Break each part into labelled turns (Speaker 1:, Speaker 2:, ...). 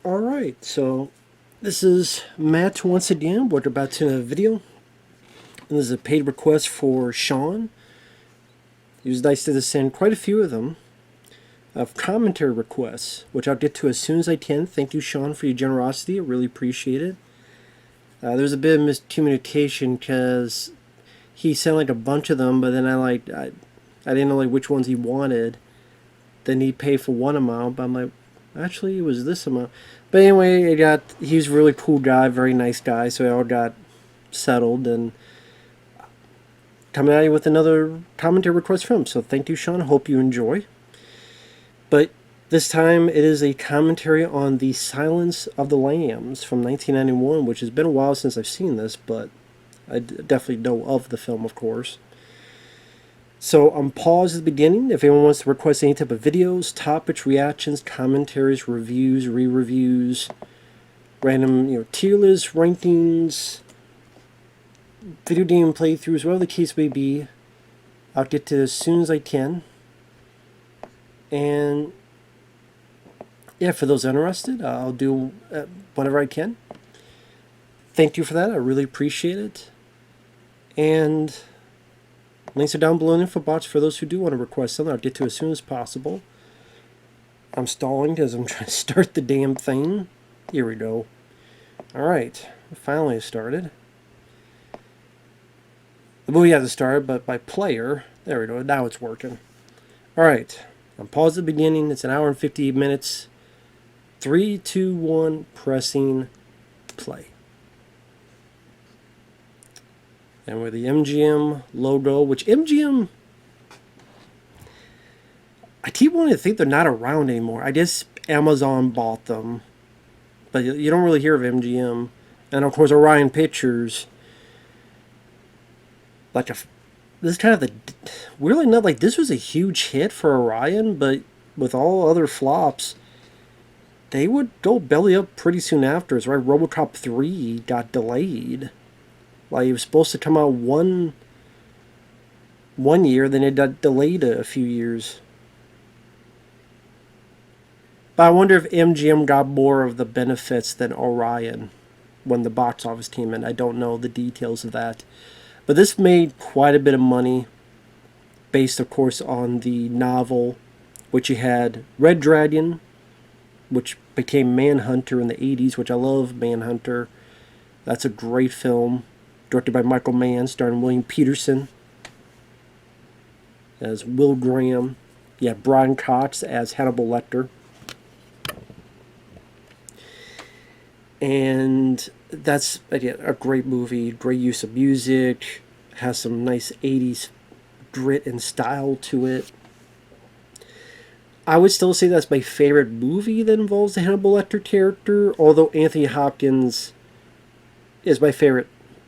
Speaker 1: Alright, so this is Matt once again. We're about to a video. And this is a paid request for Shawn. He was nice to send quite a few of them of commentary requests, which I'll get to as soon as I can. Thank you, Shawn, for your generosity. I really appreciate it. There was a bit of miscommunication because he sent like a bunch of them, but then I didn't know like which ones he wanted. Then he paid for one amount, but I'm like, actually, it was this amount. But anyway, he was a really cool guy, very nice guy, so it all got settled, and coming at you with another commentary request from him. So thank you, Shawn. Hope you enjoy. But this time it is a commentary on The Silence of the Lambs from 1991, which has been a while since I've seen this, but I definitely know of the film, of course. So I'm paused at the beginning. If anyone wants to request any type of videos, topics, reactions, commentaries, reviews, re-reviews, random tier lists, rankings, video game playthroughs, whatever the case may be, I'll get to it as soon as I can. And yeah, for those interested, I'll do whenever I can. Thank you for that. I really appreciate it. And links are down below in the info box for those who do want to request something. I'll get to it as soon as possible. I'm stalling because I'm trying to start the damn thing. Here we go. Alright, finally it started. The movie hasn't started, but by player, there we go, now it's working. Alright, I'm paused at the beginning. It's an hour and 58 minutes. 3, 2, 1, pressing play. And with the MGM logo, which MGM, I keep wanting to think they're not around anymore. I guess Amazon bought them, but you don't really hear of MGM. And of course, Orion Pictures, this is kind of the, really not like this was a huge hit for Orion, but with all other flops, they would go belly up pretty soon after. It's right, RoboCop 3 got delayed. Like, it was supposed to come out one year, then it got delayed a few years. But I wonder if MGM got more of the benefits than Orion when the box office came in. I don't know the details of that. But this made quite a bit of money, based, of course, on the novel, which you had Red Dragon, which became Manhunter in the 80s, which I love Manhunter. That's a great film. Directed by Michael Mann, starring William Peterson as Will Graham. You have Brian Cox as Hannibal Lecter. And that's, again, a great movie. Great use of music. Has some nice 80s grit and style to it. I would still say that's my favorite movie that involves the Hannibal Lecter character, although Anthony Hopkins is my favorite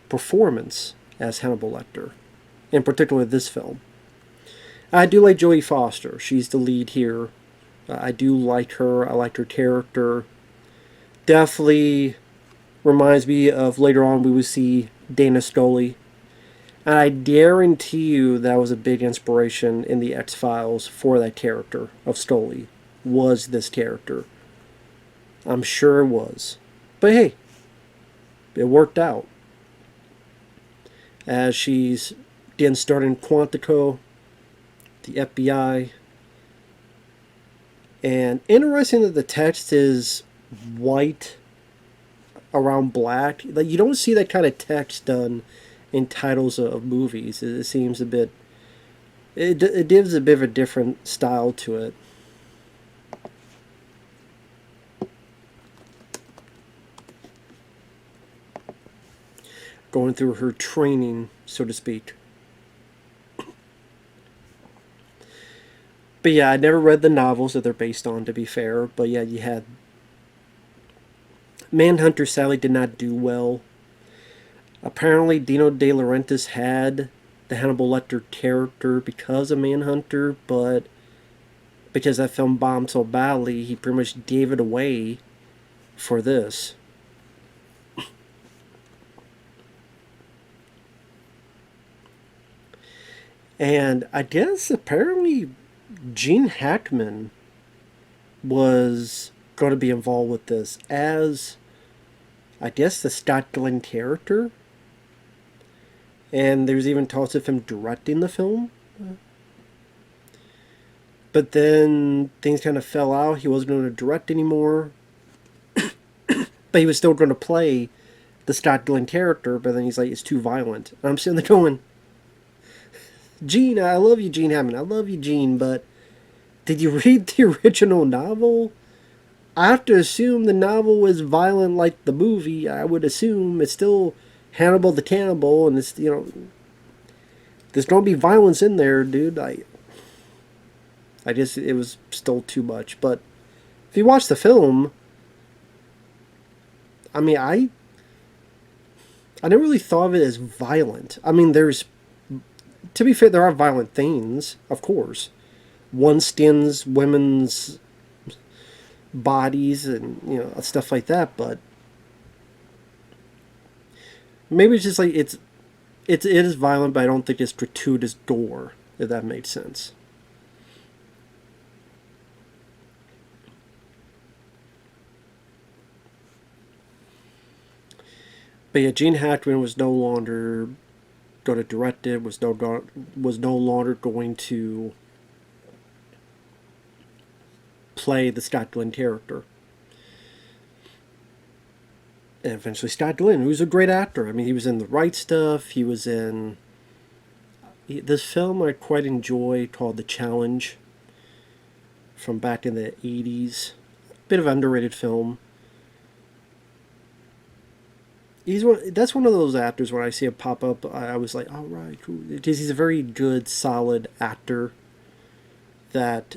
Speaker 1: performance as Hannibal Lecter, in particular this film. I do like Jodie Foster. She's the lead here. I do like her. I like her character. Definitely reminds me of later on we would see Dana Scully. And I guarantee you that was a big inspiration in the X-Files for that character of Scully, was this character. I'm sure it was. But hey, it worked out. As she's getting started in Quantico, the FBI. And interesting that the text is white around black. Like, you don't see that kind of text done in titles of movies. It seems a bit, it gives a bit of a different style to it. Going through her training, so to speak. But yeah, I never read the novels that they're based on, to be fair. But yeah, you had Manhunter sadly did not do well. Apparently, Dino De Laurentiis had the Hannibal Lecter character because of Manhunter, but because that film bombed so badly, he pretty much gave it away for this. And I guess apparently Gene Hackman was going to be involved with this as, I guess, the Scott Glenn character. And there's even talks of him directing the film. But then things kind of fell out. He wasn't going to direct anymore. But he was still going to play the Scott Glenn character. But then he's like, it's too violent. And I'm sitting there going, Gene, I love you, Gene Hammond. I love you, Gene. But did you read the original novel? I have to assume the novel was violent like the movie. I would assume it's still Hannibal the Cannibal. And it's, there's going to be violence in there, dude. I just, it was still too much. But if you watch the film, I mean, I never really thought of it as violent. I mean, to be fair, there are violent things, of course. One skins women's bodies and, stuff like that, but maybe it's just like, it is violent, but I don't think it's gratuitous gore, if that makes sense. But yeah, Gene Hackman was no longer going to direct it, was no longer going to play the Scott Glenn character. And eventually Scott Glenn, who's a great actor. I mean, he was in The Right Stuff. He was in this film I quite enjoy called The Challenge from back in the 80s. Bit of underrated film. That's one of those actors when I see him pop up, I was like, all right, cool. Because he's a very good, solid actor that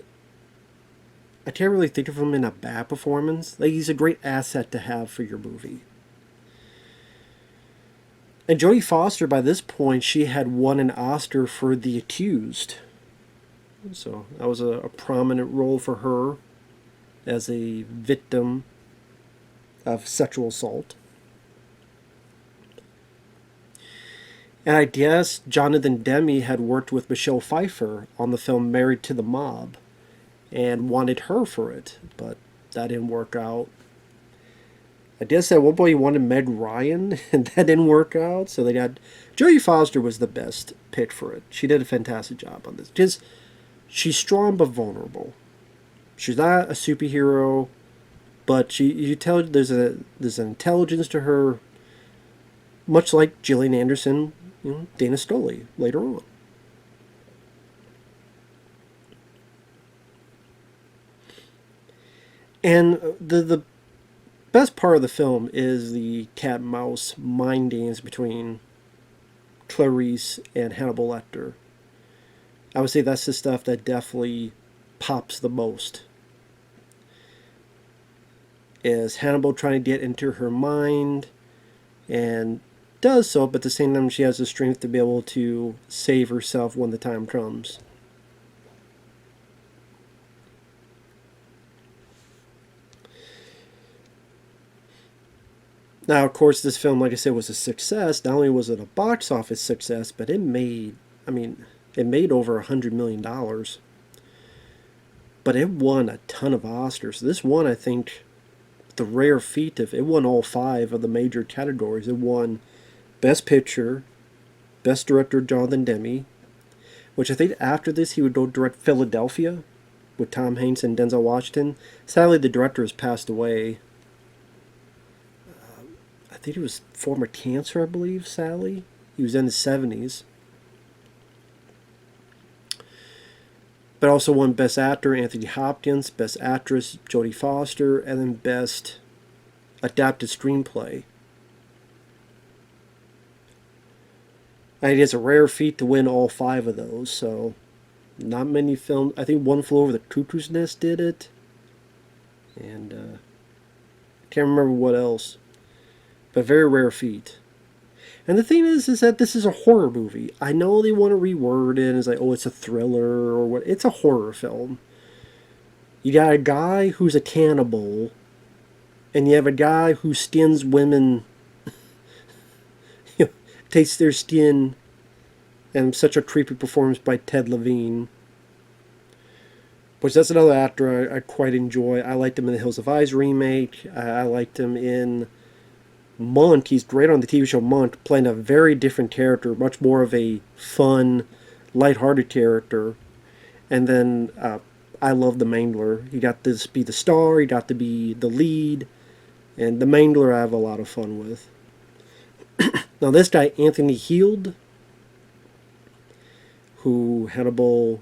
Speaker 1: I can't really think of him in a bad performance. Like, he's a great asset to have for your movie. And Jodie Foster, by this point, she had won an Oscar for The Accused. So that was a prominent role for her as a victim of sexual assault. And I guess Jonathan Demme had worked with Michelle Pfeiffer on the film Married to the Mob and wanted her for it, but that didn't work out. I guess at one point he wanted Meg Ryan, and that didn't work out, so they got... Jodie Foster was the best pick for it. She did a fantastic job on this. Just, she's strong but vulnerable. She's not a superhero, but you tell there's an intelligence to her, much like Gillian Anderson, Dana Scully later on. And the best part of the film is the cat and mouse mind games between Clarice and Hannibal Lecter. I would say that's the stuff that definitely pops the most. Is Hannibal trying to get into her mind, and does so, but at the same time she has the strength to be able to save herself when the time comes. Now, of course, this film, like I said, was a success. Not only was it a box office success, but it made over $100 million. But it won a ton of Oscars. This won, I think, the rare feat of, it won all 5 of the major categories. It won Best Picture, Best Director Jonathan Demme, which I think after this he would go direct Philadelphia with Tom Hanks and Denzel Washington. Sadly, the director has passed away. I think he was former cancer, I believe, sadly. He was in his 70s. But also won Best Actor, Anthony Hopkins, Best Actress, Jodie Foster, and then Best Adapted Screenplay. And it is a rare feat to win all 5 of those, so not many films. I think One Flew Over the Cuckoo's Nest did it. And I can't remember what else. But very rare feat. And the thing is that this is a horror movie. I know they want to reword it as like, oh, it's a thriller or what. It's a horror film. You got a guy who's a cannibal, and you have a guy who skins women, takes their skin, and such a creepy performance by Ted Levine. which that's another actor I quite enjoy. I liked him in the Hills of Eyes remake. I liked him in Monk. He's great on the TV show Monk, playing a very different character, much more of a fun, lighthearted character. And then I love the Mangler. He got to be the star. He got to be the lead. And the Mangler I have a lot of fun with. Now this guy, Anthony Heald, who Hannibal,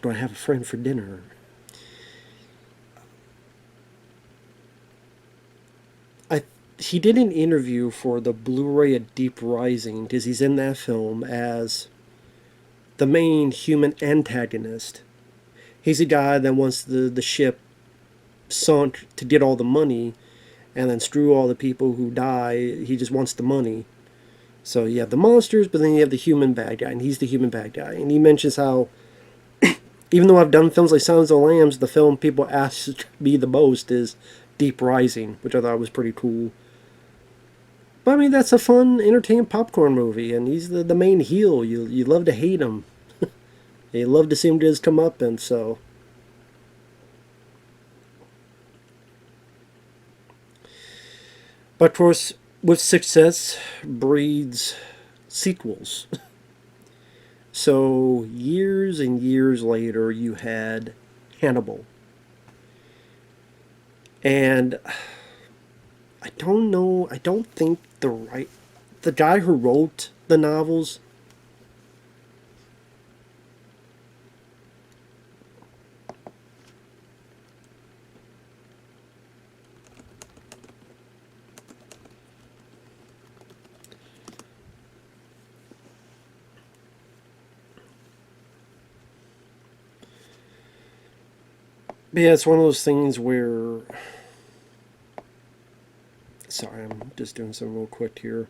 Speaker 1: do I have a friend for dinner? He did an interview for the Blu-ray of Deep Rising, because he's in that film as the main human antagonist. He's a guy that wants the ship sunk to get all the money, and then screw all the people who die. He just wants the money. So you have the monsters, but then you have the human bad guy, and he's the human bad guy. And he mentions how, even though I've done films like Silence of the Lambs, the film people ask me the most is Deep Rising, which I thought was pretty cool. But I mean, that's a fun, entertaining popcorn movie, and he's the main heel. You love to hate him. You love to see him just come up, and so. But of course, with success breeds sequels. So years and years later, you had Hannibal. And I don't know, I don't think the guy who wrote the novels, yeah, it's one of those things where, sorry, I'm just doing something real quick here.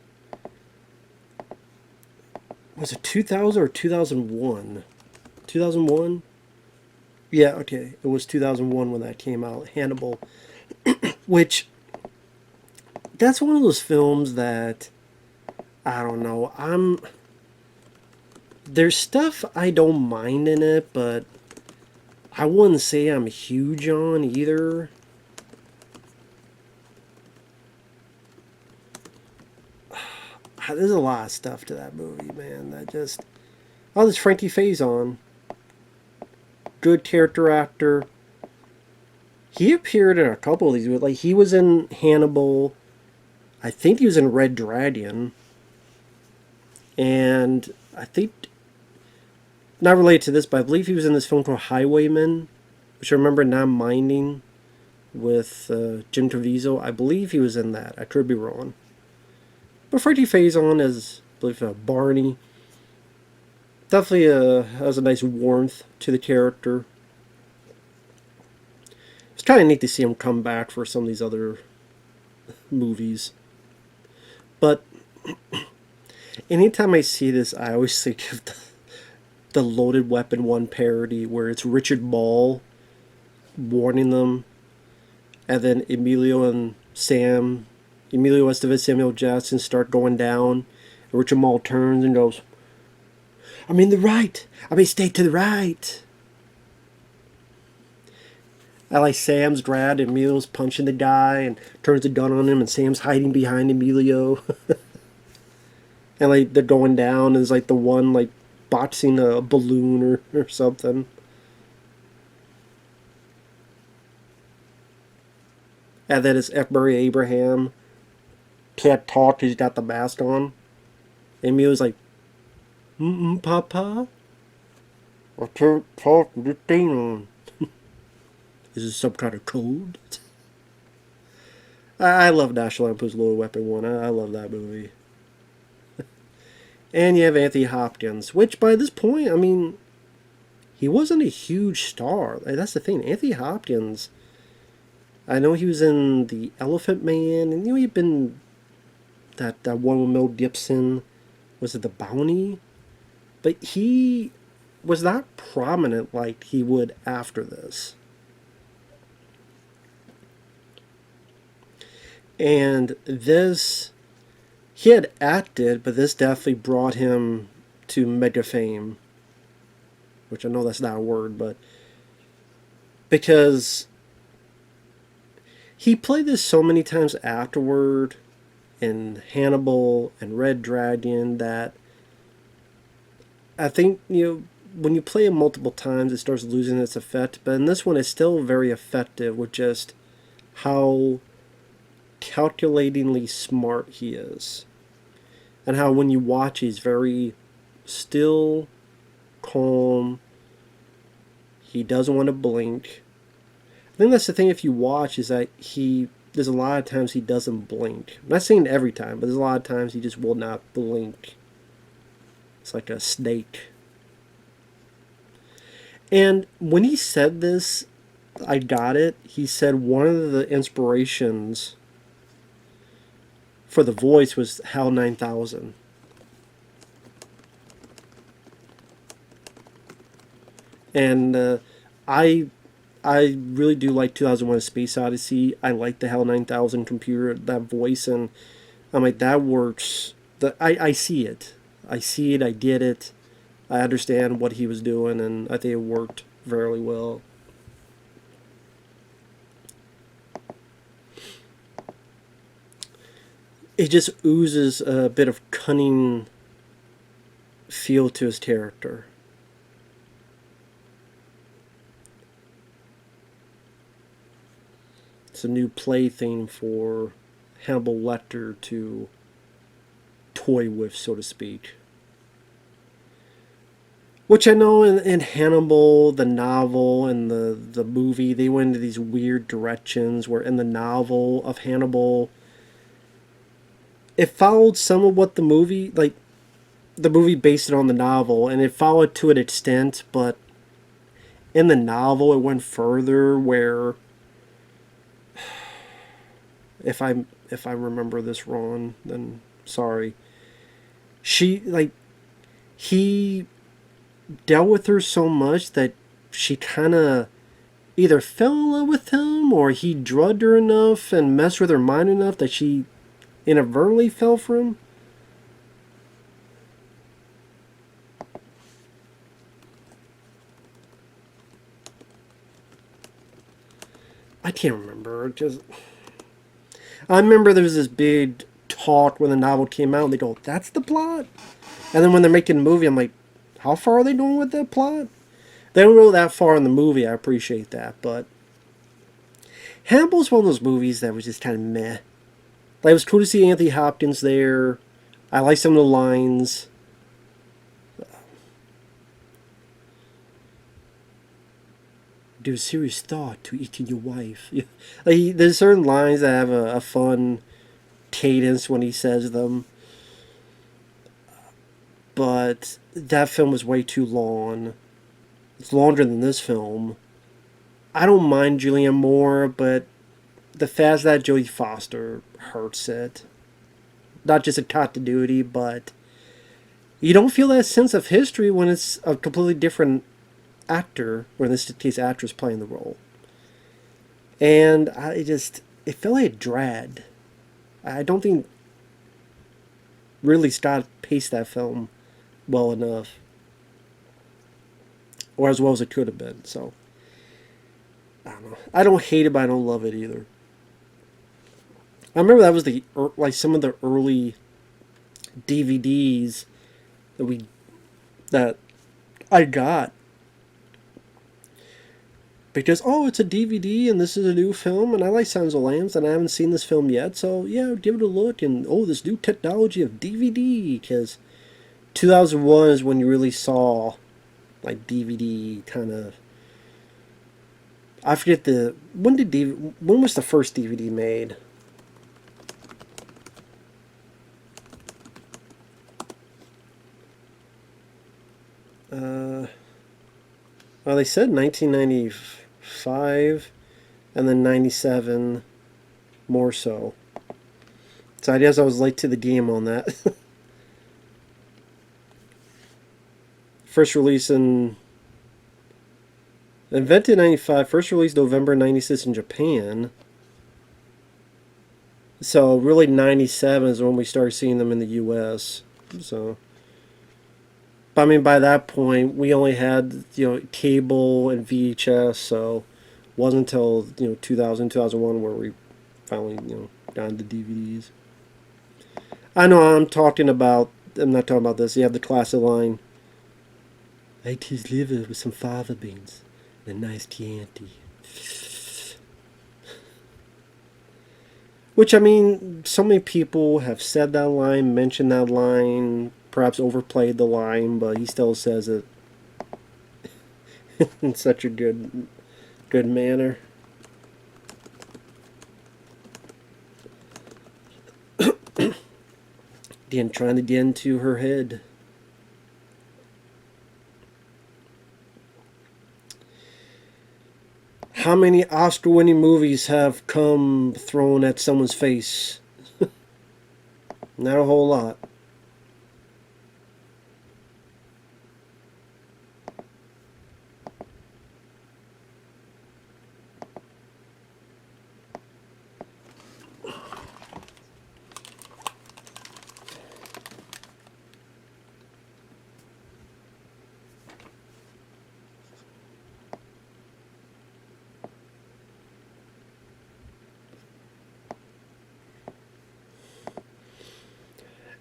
Speaker 1: Was it 2000 or 2001? 2001? Yeah, okay. It was 2001 when that came out, Hannibal. Which, that's one of those films that, I don't know, there's stuff I don't mind in it, but I wouldn't say I'm huge on either. There's a lot of stuff to that movie, man. That just... Oh, there's Frankie Faison. Good character actor. He appeared in a couple of these. Like, he was in Hannibal. I think he was in Red Dragon. And I think... Not related to this, but I believe he was in this film called Highwayman, which I remember not minding, with Jim Caviezel. I believe he was in that. I could be wrong. But Frankie Faison as, I believe, Barney. Definitely has a nice warmth to the character. It's kind of neat to see him come back for some of these other movies. But anytime I see this, I always think of the Loaded Weapon 1 parody where it's Richard Mall warning them, and then Emilio Estevez, Samuel Jackson start going down, and Richard Mall turns and goes, "I mean the right. I mean stay to the right." I like Sam's grabbed, and Emilio's punching the guy and turns the gun on him, and Sam's hiding behind Emilio. And like they're going down, and there's like the one like boxing a balloon or something. And then it's F. Murray Abraham. Can't talk because he's got the mask on. And Emilio's like, Papa? I can't talk with the thing on. Is this some kind of code? I love National Lampoon's Loaded Weapon 1. I love that movie. And you have Anthony Hopkins, which by this point, I mean, he wasn't a huge star. That's the thing. Anthony Hopkins, I know he was in The Elephant Man, and he'd been that one with Mel Gibson. Was it The Bounty? But he was not prominent like he would after this. And this, he had acted, but this definitely brought him to mega fame. Which I know that's not a word, but because he played this so many times afterward in Hannibal and Red Dragon that I think, when you play it multiple times, it starts losing its effect. But in this one, it's still very effective with just how calculatingly smart he is. And how when you watch, he's very still, calm. He doesn't want to blink. I think that's the thing if you watch is that there's a lot of times he doesn't blink. I'm not saying every time, but there's a lot of times he just will not blink. It's like a snake. And when he said this, I got it. He said one of the inspirations for the voice was HAL 9000. And I really do like 2001: A Space Odyssey. I like the HAL 9000 computer, that voice, and I'm like, that works. I see it. I see it. I get it. I understand what he was doing, and I think it worked very well. It just oozes a bit of cunning feel to his character. It's a new plaything for Hannibal Lecter to toy with, so to speak. Which I know in Hannibal, the novel, and the movie, they went into these weird directions where in the novel of Hannibal, it followed some of what the movie, like, the movie based it on the novel, and it followed to an extent, but in the novel, it went further where, if I remember this wrong, then sorry. He dealt with her so much that she kind of either fell in love with him or he drugged her enough and messed with her mind enough that she inadvertently fell for him. I can't remember. I remember there was this big talk when the novel came out and they go, that's the plot? And then when they're making the movie, I'm like, how far are they going with that plot? They don't go that far in the movie, I appreciate that, but Hannibal's one of those movies that was just kind of meh. Like, it was cool to see Anthony Hopkins there. I like some of the lines. There's serious thought to eating your wife. Yeah. Like, there's certain lines that have a fun cadence when he says them. But that film was way too long. It's longer than this film. I don't mind Julianne Moore, but the fact that Jodie Foster hurts it. Not just a continuity, but you don't feel that sense of history when it's a completely different actor, or in this case, actress playing the role. And it felt like it dragged. I don't think Ridley Scott paced that film well enough, or as well as it could have been. So I don't know. I don't hate it, but I don't love it either. I remember that was some of the early DVDs that I got because it's a DVD and this is a new film and I like Silence of the Lambs and I haven't seen this film yet, so yeah, give it a look. And this new technology of DVD, because 2001 is when you really saw like DVD kind of. I forget when was the first DVD made? Well, they said 1995, and then 97, more so. So I guess I was late to the game on that. First release invented in 95, first released November 96 in Japan. So really 97 is when we started seeing them in the US. So, but I mean, by that point, we only had, cable and VHS, so Wasn't until 2000, 2001 where we finally got into DVDs. I know I'm talking about. I'm not talking about this. You have the classic line. I ate his liver with some fava beans and a nice Chianti. Which, I mean, so many people have said that line, mentioned that line, perhaps overplayed the line, but he still says it in such a good manner. Again, trying to get into her head. How many Oscar-winning movies have come thrown at someone's face? Not a whole lot.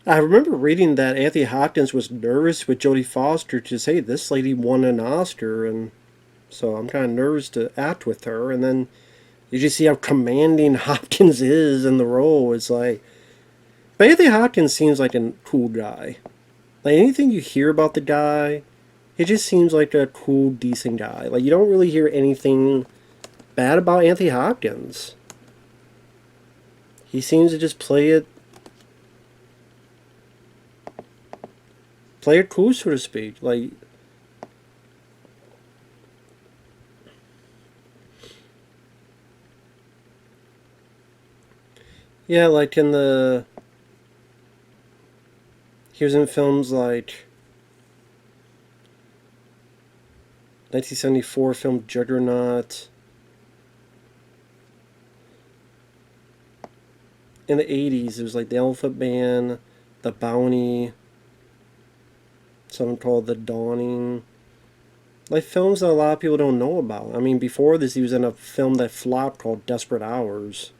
Speaker 1: I remember reading that Anthony Hopkins was nervous with Jodie Foster to say this lady won an Oscar, and so I'm kind of nervous to act with her. And then you just see how commanding Hopkins is in the role. It's like, but Anthony Hopkins seems like a cool guy. Like anything you hear about the guy, he just seems like a cool, decent guy. Like you don't really hear anything bad about Anthony Hopkins. He seems to just play it cool, so to speak. Like, yeah, like in the he was in films like 1974 film Juggernaut. In the 80s, it was like The Elephant Man, The Bounty, something called The Dawning. Like films that a lot of people don't know about. I mean, before this, he was in a film that flopped called Desperate Hours.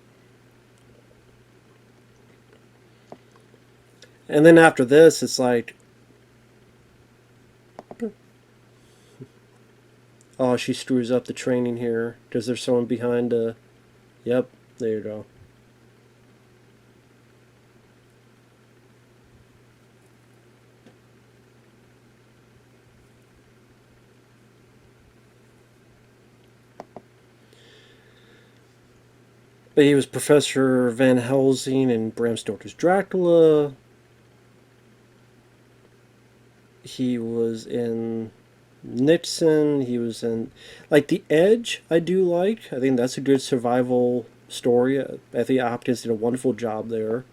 Speaker 1: And then after this, it's like, oh, she screws up the training here because there's someone behind the. Yep, there you go. But he was Professor Van Helsing in Bram Stoker's Dracula. He was in Nixon. He was in like The Edge. I do like. I think that's a good survival story. I think Hopkins did a wonderful job there.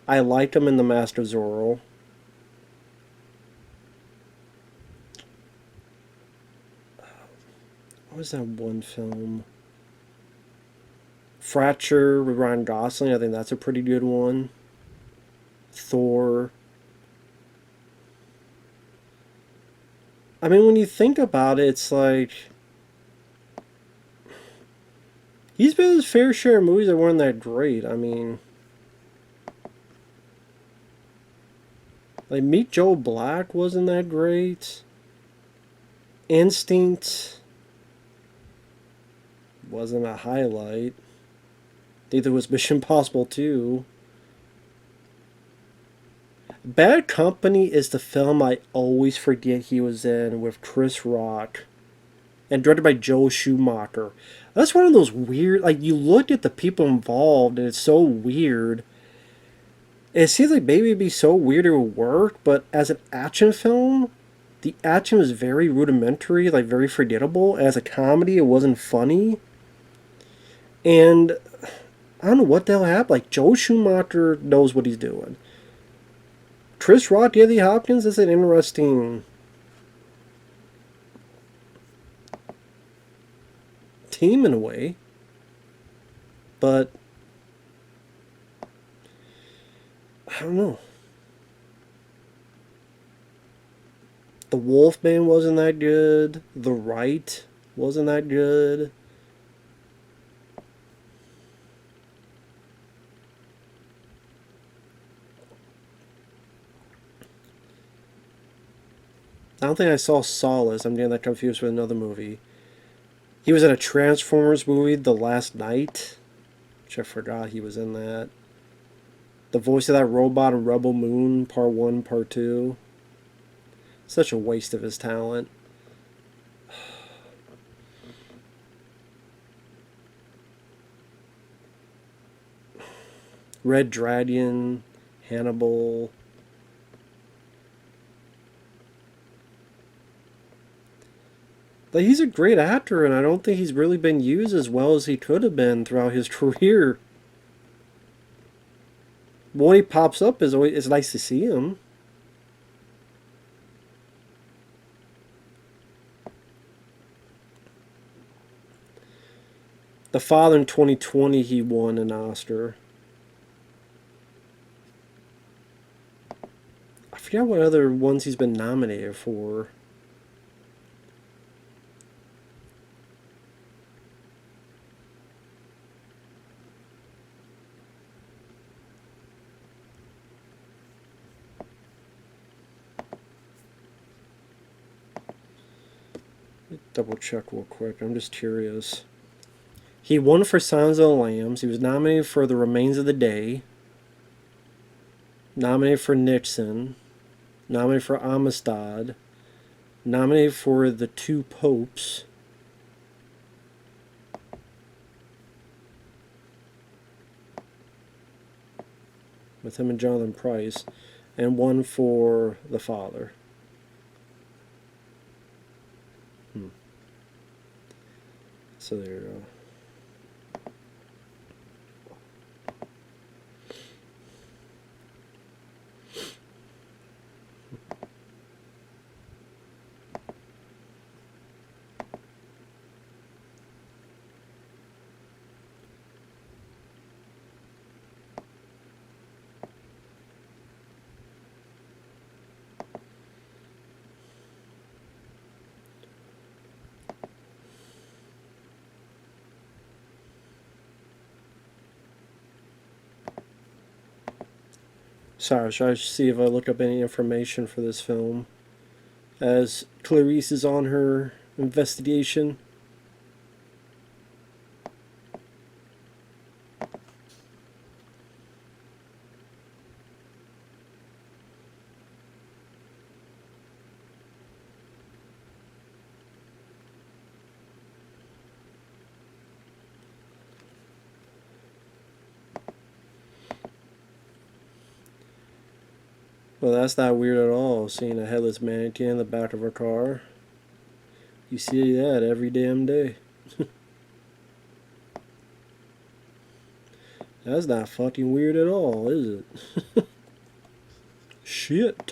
Speaker 1: I liked him in The Master of Zorro. What was that one film? Fracture with Ryan Gosling. I think that's a pretty good one. Thor. I mean, when you think about it, it's like he's been his fair share of movies that weren't that great. I mean, like Meet Joe Black wasn't that great. Instinct wasn't a highlight. Neither was Mission Impossible 2. Bad Company is the film I always forget he was in with Chris Rock and directed by Joel Schumacher. That's one of those weird, like, you look at the people involved and it's so weird. It seems like maybe it'd be so weird it would work, but as an action film, the action was very rudimentary, like very forgettable. As a comedy, it wasn't funny. And I don't know what the hell happened. Like, Joel Schumacher knows what he's doing. Chris Rock, Anthony Hopkins is an interesting team in a way. But I don't know. The Wolfman wasn't that good. The Right wasn't that good. I don't think I saw Solace. I'm getting that confused with another movie. He was in a Transformers movie, The Last Night, which I forgot he was in that. The voice of that robot in Rebel Moon, Part 1, Part 2. Such a waste of his talent. Red Dragon, Hannibal. Like, he's a great actor, and I don't think he's really been used as well as he could have been throughout his career. When he pops up, it's nice to see him. The Father in 2020, he won an Oscar. I forget what other ones he's been nominated for. Double check real quick. I'm just curious. He won for Silence of the Lambs. He was nominated for The Remains of the Day. Nominated for Nixon. Nominated for Amistad. Nominated for The Two Popes. With him and Jonathan Pryce. And one for The Father. So there you go. Sorry, I was trying to see if I look up any information for this film. As Clarice is on her investigation. Well, that's not weird at all, seeing a headless mannequin in the back of a car. You see that every damn day. That's not fucking weird at all, is it? Shit.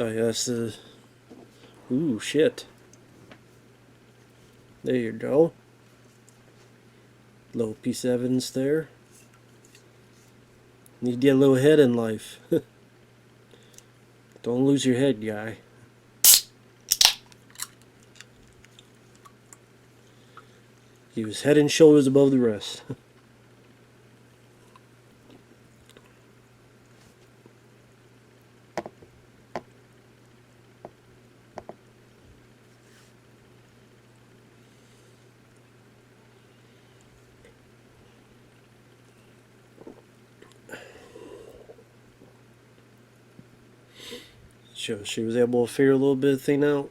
Speaker 1: Oh, yes. Ooh, shit. There you go. Little piece of evidence there. You get a little head in life. Don't lose your head, guy. He was head and shoulders above the rest. So she was able to figure a little bit of thing out.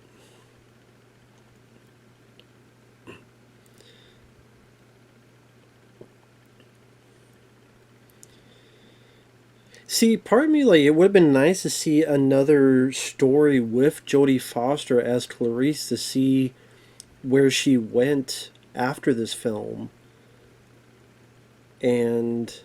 Speaker 1: See, part of me, like, it would have been nice to see another story with Jodie Foster as Clarice to see where she went after this film. And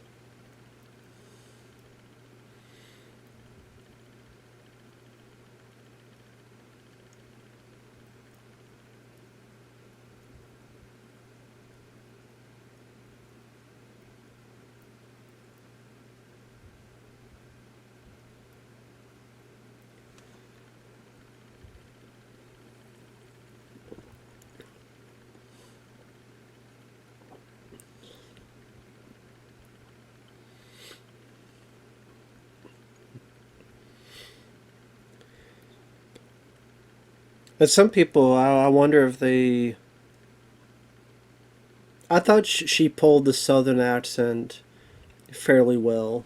Speaker 1: And some people, I wonder if they. I thought she pulled the southern accent fairly well.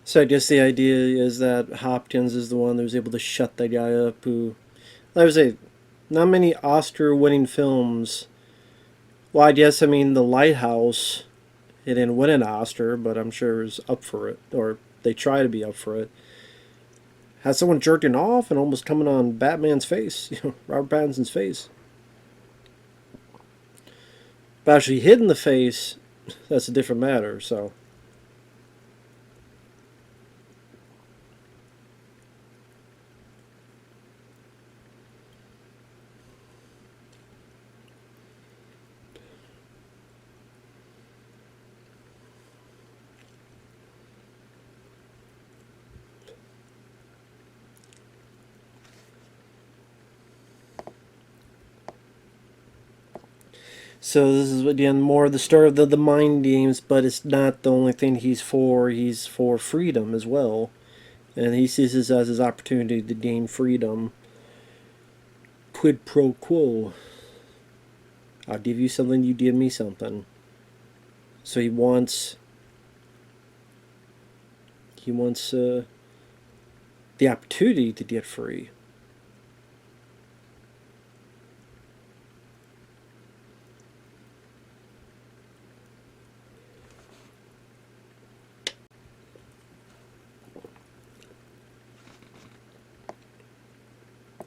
Speaker 1: So I guess the idea is that Hopkins is the one that was able to shut that guy up. Who, I would say, not many Oscar-winning films. Well, I guess I mean The Lighthouse. It didn't win an Oscar, but I'm sure it was up for it, or they try to be up for it. Had someone jerking off and almost coming on Batman's face, Robert Pattinson's face. But actually hitting the face, that's a different matter. So. So this is again more of the start of the mind games, but it's not the only thing he's for. He's for freedom as well, and he sees this as his opportunity to gain freedom. Quid pro quo. I'll give you something, you give me something. So he wants the opportunity to get free.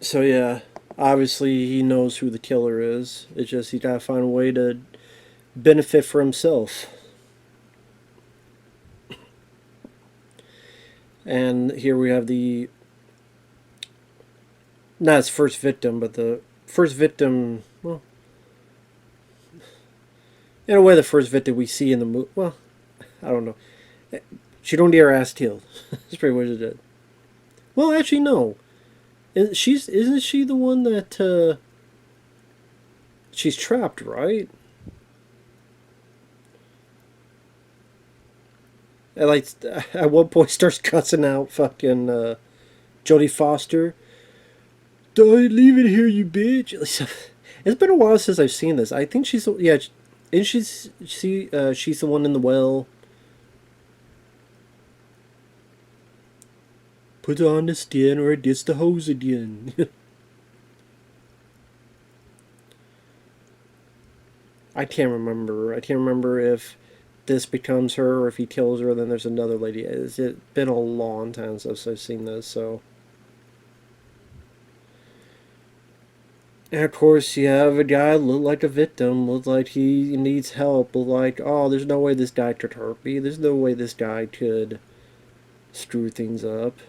Speaker 1: So yeah, obviously he knows who the killer is. It's just he gotta find a way to benefit for himself. And here we have the not his first victim, but the first victim. Well, in a way, the first victim we see in the movie. Well, I don't know. She don't get her ass killed. That's pretty much it. Well, actually, no. Isn't she the one that she's trapped, right? And like at one point starts cussing out fucking Jodie Foster. Don't leave it here, you bitch. It's been a while since I've seen this. I think she's yeah, and she's the one in the well. Put on the skin or it gets the hose again. I can't remember. I can't remember if this becomes her or if he kills her. Then there's another lady. It's been a long time since I've seen this. So, and of course you have a guy look like a victim, look like he needs help, look like oh, there's no way this guy could hurt me. There's no way this guy could screw things up.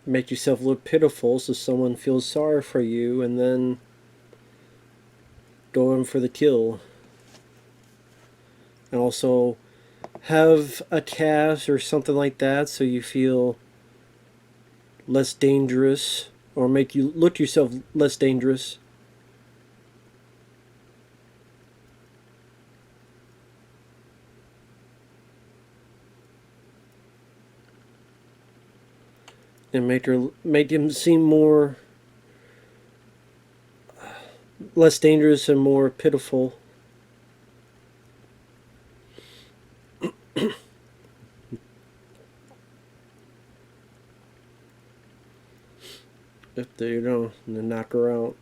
Speaker 1: Make yourself look pitiful so someone feels sorry for you and then go in for the kill. And also have a cast or something like that so you feel less dangerous or make you look yourself less dangerous. And make him seem more less dangerous and more pitiful. If they, and then knock her out.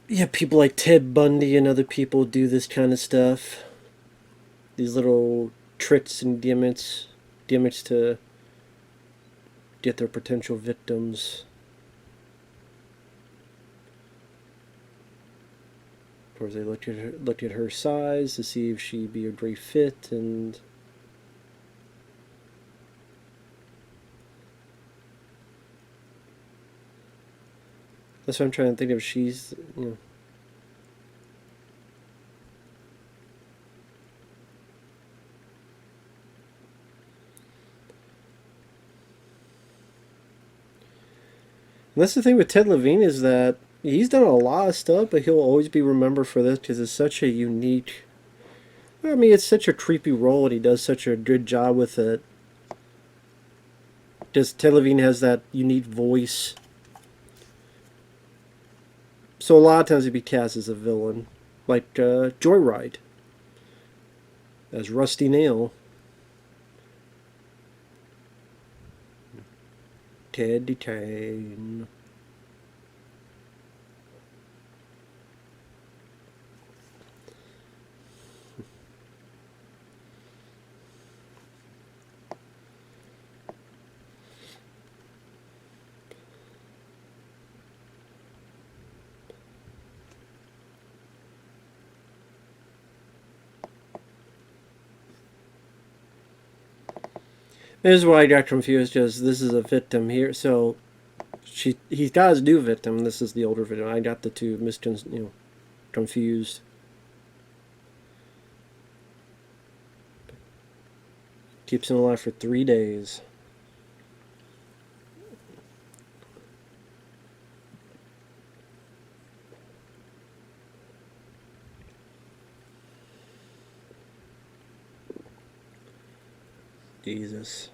Speaker 1: Yeah, people like Ted Bundy and other people do this kind of stuff. These little tricks and gimmicks to get their potential victims. Of course, they looked at her size to see if she'd be a great fit, and that's what I'm trying to think of. She's, And that's the thing with Ted Levine, is that he's done a lot of stuff, but he'll always be remembered for this because it's such a unique. I mean, it's such a creepy role, and he does such a good job with it. Just Ted Levine has that unique voice, so a lot of times he'd be cast as a villain, like Joyride as Rusty Nail. Teddy Kane. This is why I got confused. Just this is a victim here, so he's got his new victim. This is the older victim. I got the two confused. Keeps him alive for 3 days. Jesus.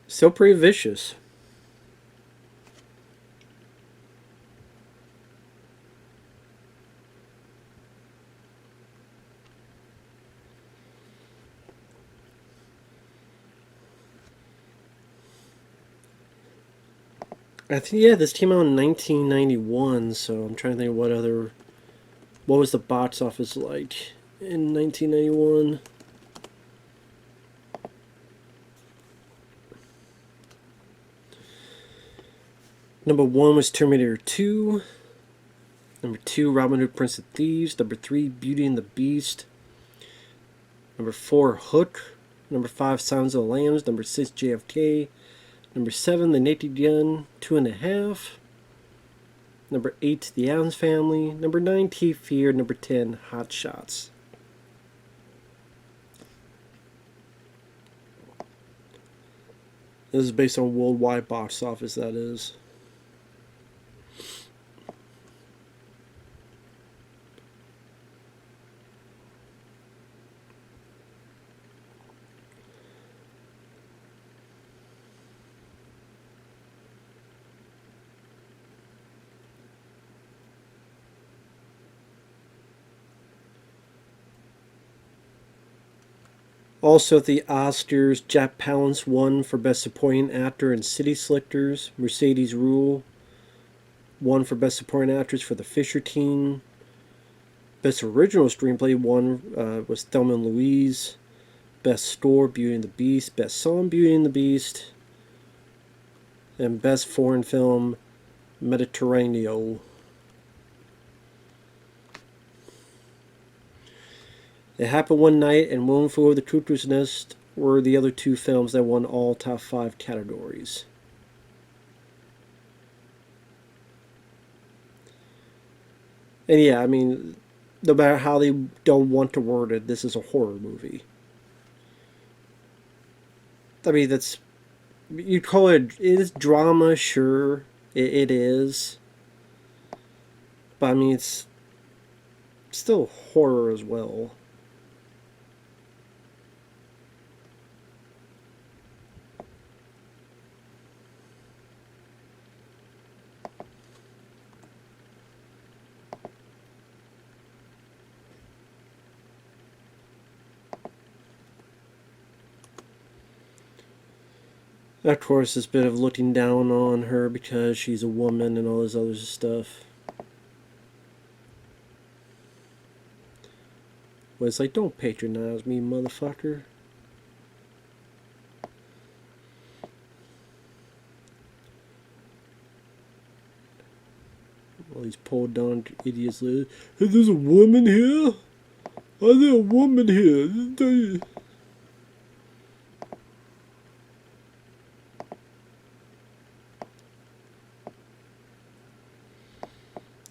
Speaker 1: Still pretty vicious. I think, yeah, this came out in 1991, so I'm trying to think what was the box office like in 1991. Number 1 was Terminator 2. Number 2, Robin Hood, Prince of Thieves. Number 3, Beauty and the Beast. Number 4, Hook. Number 5, Silence of the Lambs. Number 6, JFK. Number 7, The Naked Gun, 2.5. Number 8, The Addams Family. Number 9, Cape Fear. Number 10, Hot Shots. This is based on worldwide box office, that is. Also at the Oscars, Jack Palance won for Best Supporting Actor in City Slickers. Mercedes Ruehl won for Best Supporting Actress for The Fisher Teen. Best Original Screenplay was Thelma and Louise. Best Score, Beauty and the Beast. Best Song, Beauty and the Beast. And Best Foreign Film, Mediterraneo. It happened one night, and one flew over the cuckoo's nest were the other two films that won all top 5 categories. And yeah, I mean, no matter how they don't want to word it, this is a horror movie. I mean, that's, you call it, it is drama, sure, it is, but I mean, it's still horror as well. Of course, this bit of looking down on her because she's a woman and all this other stuff. But it's like, don't patronize me, motherfucker. All these poor darn idiots. Hey, there's a woman here? Are there a woman here?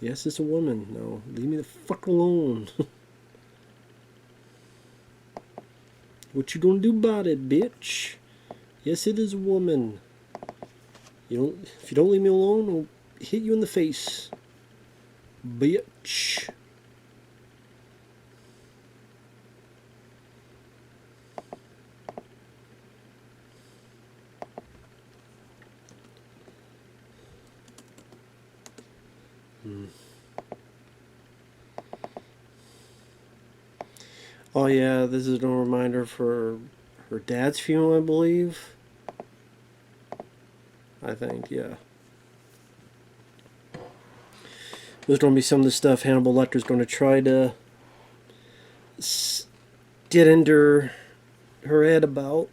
Speaker 1: Yes, it's a woman. No, leave me the fuck alone. What you gonna do about it, bitch? Yes, it is a woman. If you don't leave me alone, I'll hit you in the face, bitch. Oh yeah, this is a reminder for her dad's funeral, I believe. I think, yeah. There's going to be some of the stuff Hannibal Lecter's going to try to get into her head about.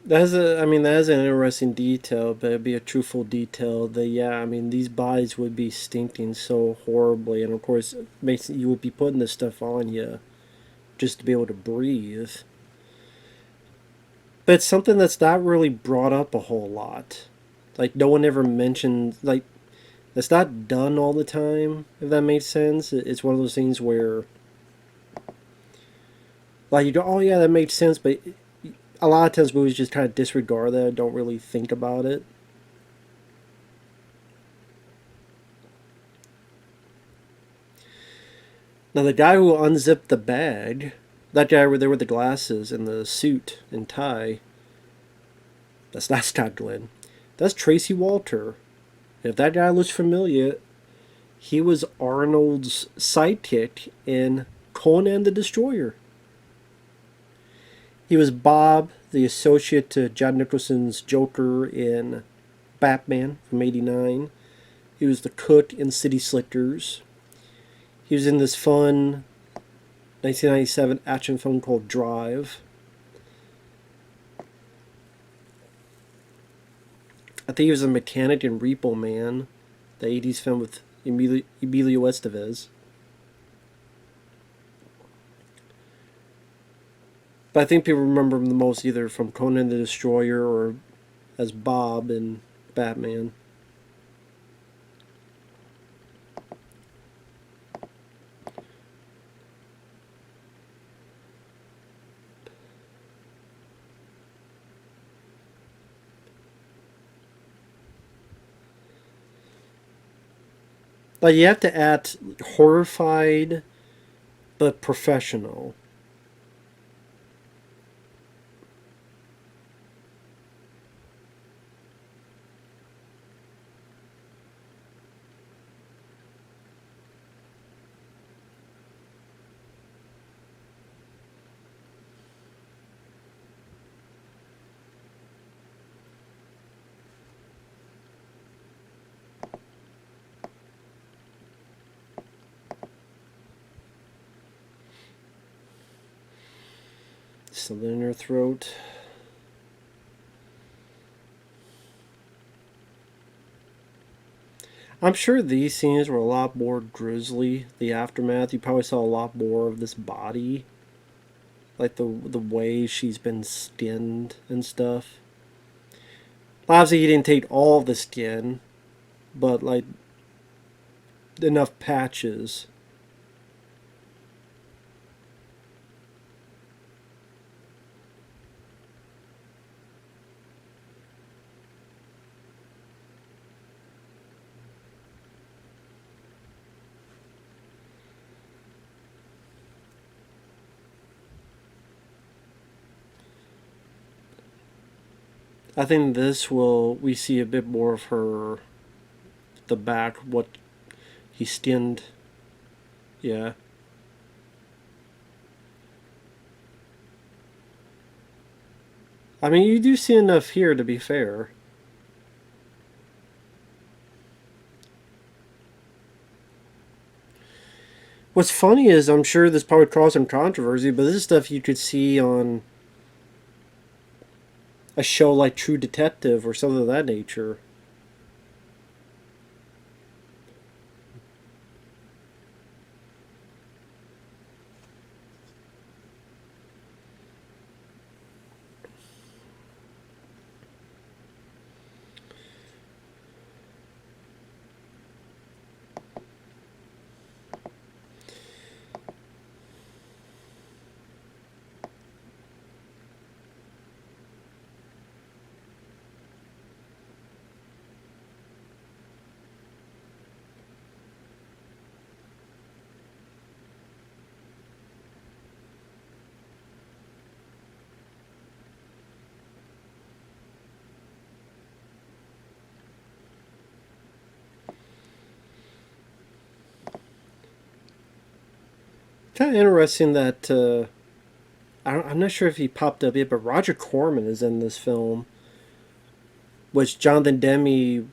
Speaker 1: That is an interesting detail, but it'd be a truthful detail that, yeah, I mean, these bodies would be stinking so horribly, and of course, you would be putting this stuff on you just to be able to breathe. But it's something that's not really brought up a whole lot. Like, no one ever mentioned, like, that's not done all the time, if that makes sense. It's one of those things where, like, you go, oh yeah, that makes sense, but a lot of times movies just kind of disregard that, don't really think about it. Now, the guy who unzipped the bag, that guy over there with the glasses and the suit and tie, that's not Scott Glenn. That's Tracy Walter. If that guy looks familiar, he was Arnold's sidekick in Conan the Destroyer. He was Bob, the associate to John Nicholson's Joker in Batman from '89. He was the cook in City Slickers. He was in this fun 1997 action film called Drive. I think he was a mechanic in Repo Man, the '80s film with Emilio Estevez. But I think people remember him the most either from Conan the Destroyer or as Bob in Batman. Like, you have to act horrified but professional. Something in her throat. I'm sure these scenes were a lot more grisly. The aftermath, you probably saw a lot more of this body, like the way she's been skinned and stuff. Obviously, he didn't take all the skin, but like enough patches. I think this will we see a bit more of her, the back, what he skinned. Yeah. I mean, you do see enough here to be fair. What's funny is I'm sure this probably caused some controversy, but this is stuff you could see on a show like True Detective or something of that nature. Kind of interesting that I'm not sure if he popped up yet, but Roger Corman is in this film, which Jonathan Demme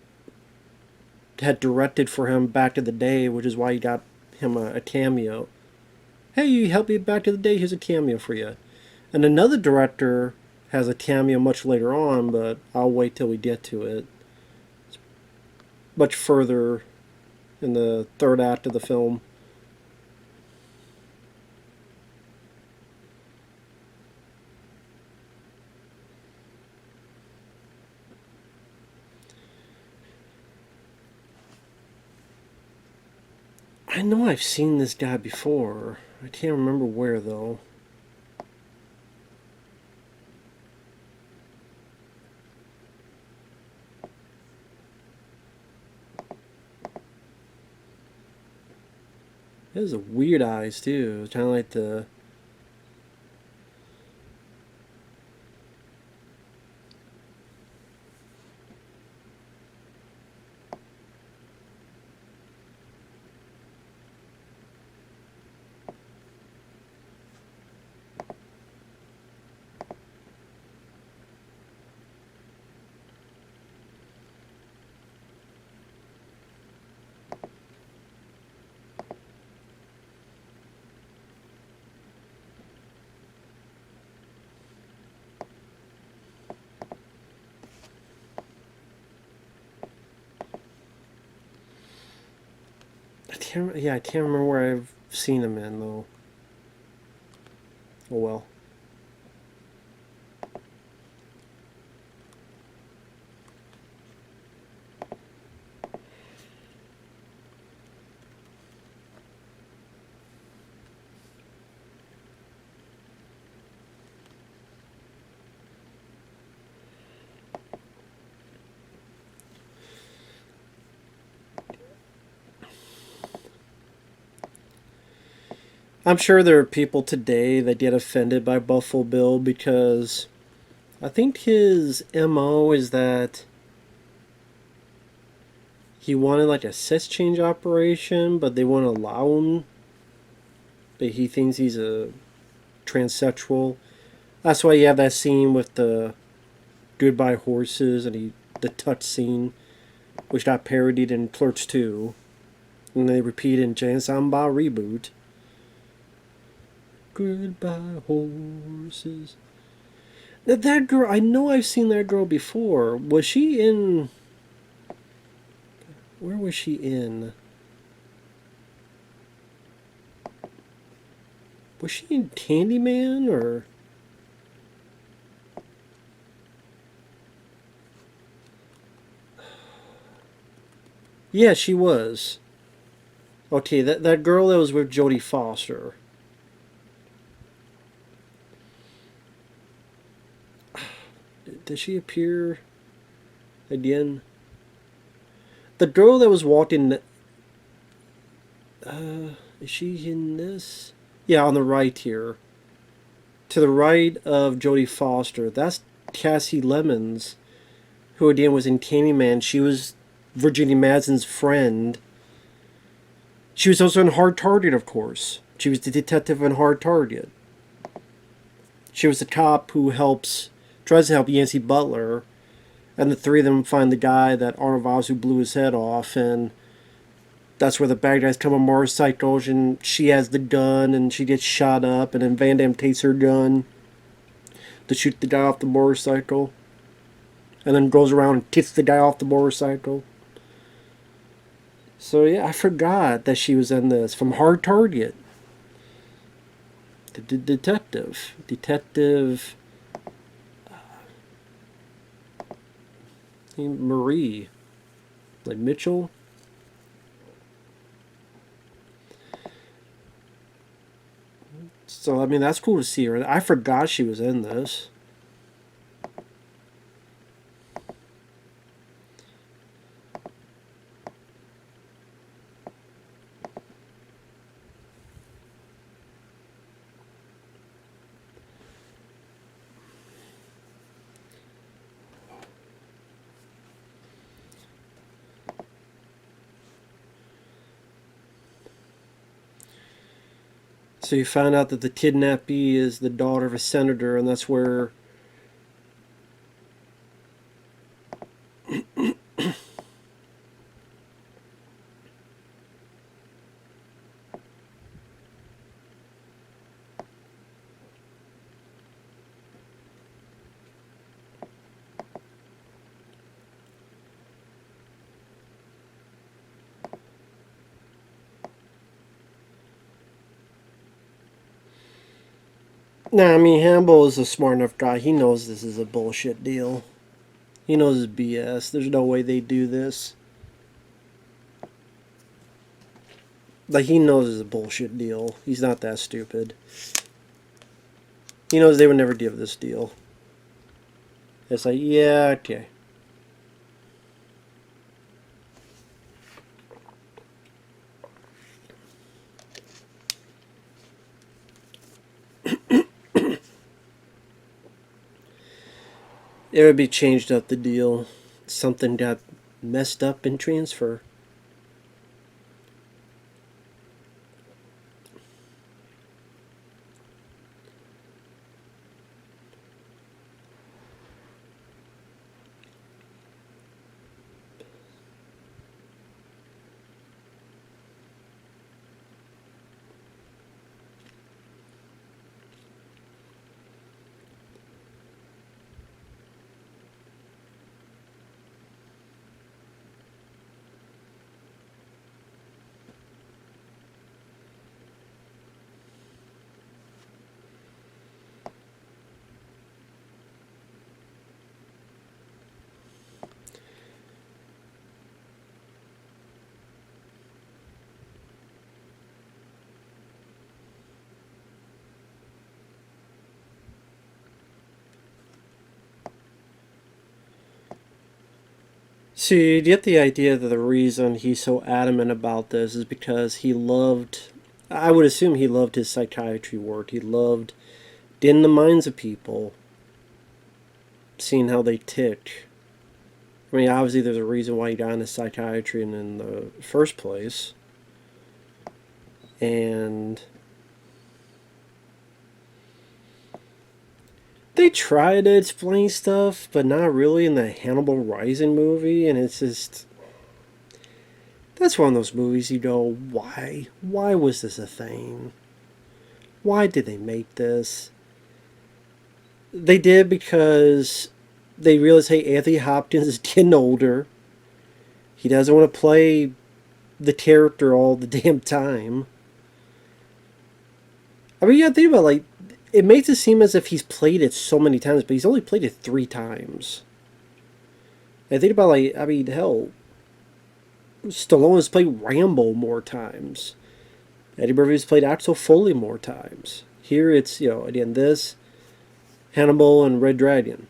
Speaker 1: had directed for him back in the day, which is why he got him a cameo. Hey, you help me back in the day? Here's a cameo for you. And another director has a cameo much later on, but I'll wait till we get to it. It's much further in the third act of the film. I know I've seen this guy before. I can't remember where, though. He has a weird eyes, too. Kind of like the... Yeah, I can't remember where I've seen him in though. Oh well. I'm sure there are people today that get offended by Buffalo Bill because I think his MO is that he wanted like a sex change operation, but they won't allow him. But he thinks he's a transsexual. That's why you have that scene with the goodbye horses and the touch scene, which got parodied in Clerks 2. And they repeat in Jane Samba reboot. Goodbye horses. That girl, I know I've seen that girl before. Was she in... Where was she in? Was she in Candyman or... Yeah, she was. Okay, that girl that was with Jodie Foster. Did she appear again? The girl that was walking... is she in this? Yeah, on the right here. To the right of Jodie Foster. That's Cassie Lemons, who again was in Candyman. She was Virginia Madsen's friend. She was also in Hard Target, of course. She was the detective in Hard Target. She was the cop who tries to help Yancey Butler, and the three of them find the guy that Arnold Vosloo blew his head off, and that's where the bad guys come on motorcycles, and she has the gun, and she gets shot up, and then Van Damme takes her gun to shoot the guy off the motorcycle, and then goes around and kicks the guy off the motorcycle. So yeah, I forgot that she was in this from Hard Target. The detective Marie, like Mitchell. So I mean, that's cool to see her. I forgot she was in this. So you found out that the kidnappee is the daughter of a senator, and that's where... Nah, I mean, Hannibal is a smart enough guy. He knows this is a bullshit deal. He knows it's BS. There's no way they do this. Like, he knows it's a bullshit deal. He's not that stupid. He knows they would never give this deal. It's like, yeah, okay. It would be changed up the deal. Something got messed up in transfer. So you get the idea that the reason he's so adamant about this is because he loved, I would assume he loved his psychiatry work. He loved getting in the minds of people, seeing how they tick. I mean, obviously there's a reason why he got into psychiatry in the first place. And they try to explain stuff, but not really in the Hannibal Rising movie, and it's just... That's one of those movies you go, why? Why was this a thing? Why did they make this? They did because they realized, hey, Anthony Hopkins is getting older. He doesn't want to play the character all the damn time. I mean, you gotta think about, like, it makes it seem as if he's played it so many times, but he's only played it 3 times. And think about, like, I mean, hell, Stallone has played Rambo more times. Eddie Murphy's played Axel Foley more times. Here it's, again, this, Hannibal, and Red Dragon.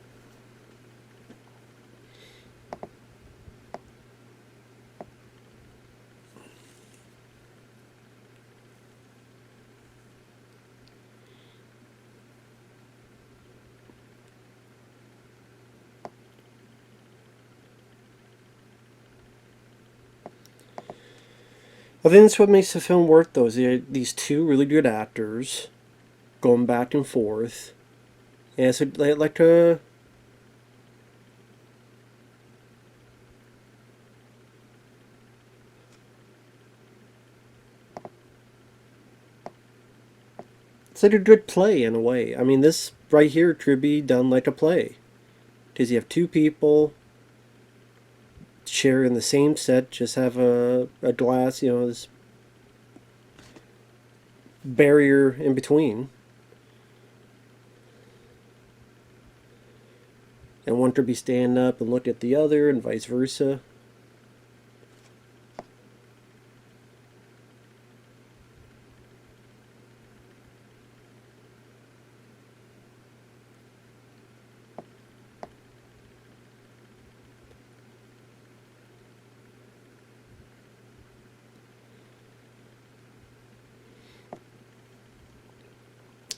Speaker 1: I think that's what makes the film work, though, is these 2 really good actors going back and forth. And it's like a... It's like a good play, in a way. I mean, this right here could be done like a play. Because you have 2 people share in the same set, just have a glass, this barrier in between. And one could be standing up and look at the other, and vice versa.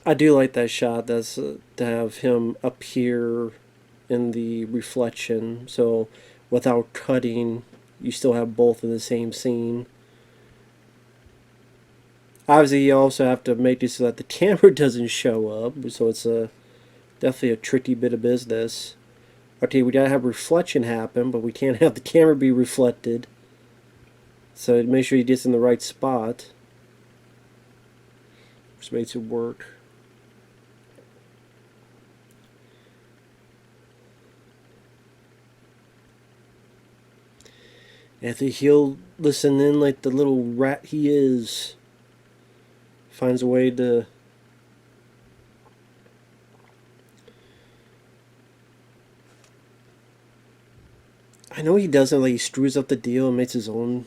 Speaker 1: I do like that shot. That's to have him up here in the reflection, so without cutting, you still have both in the same scene. Obviously, you also have to make it so that the camera doesn't show up, so it's definitely a tricky bit of business. Okay, we gotta have reflection happen, but we can't have the camera be reflected. So make sure he gets in the right spot, which makes it work. I think he'll listen in like the little rat he is. Finds a way to... I know he doesn't, like, he screws up the deal and makes his own...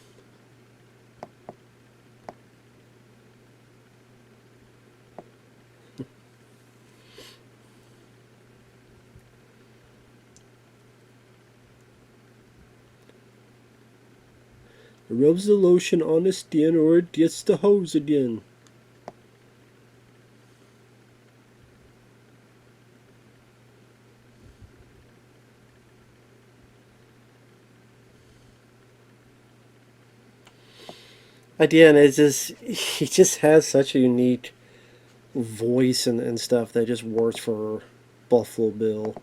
Speaker 1: Rubs the lotion on the skin or it gets the hose again. Again, it's just, he just has such a unique voice and stuff that just works for Buffalo Bill.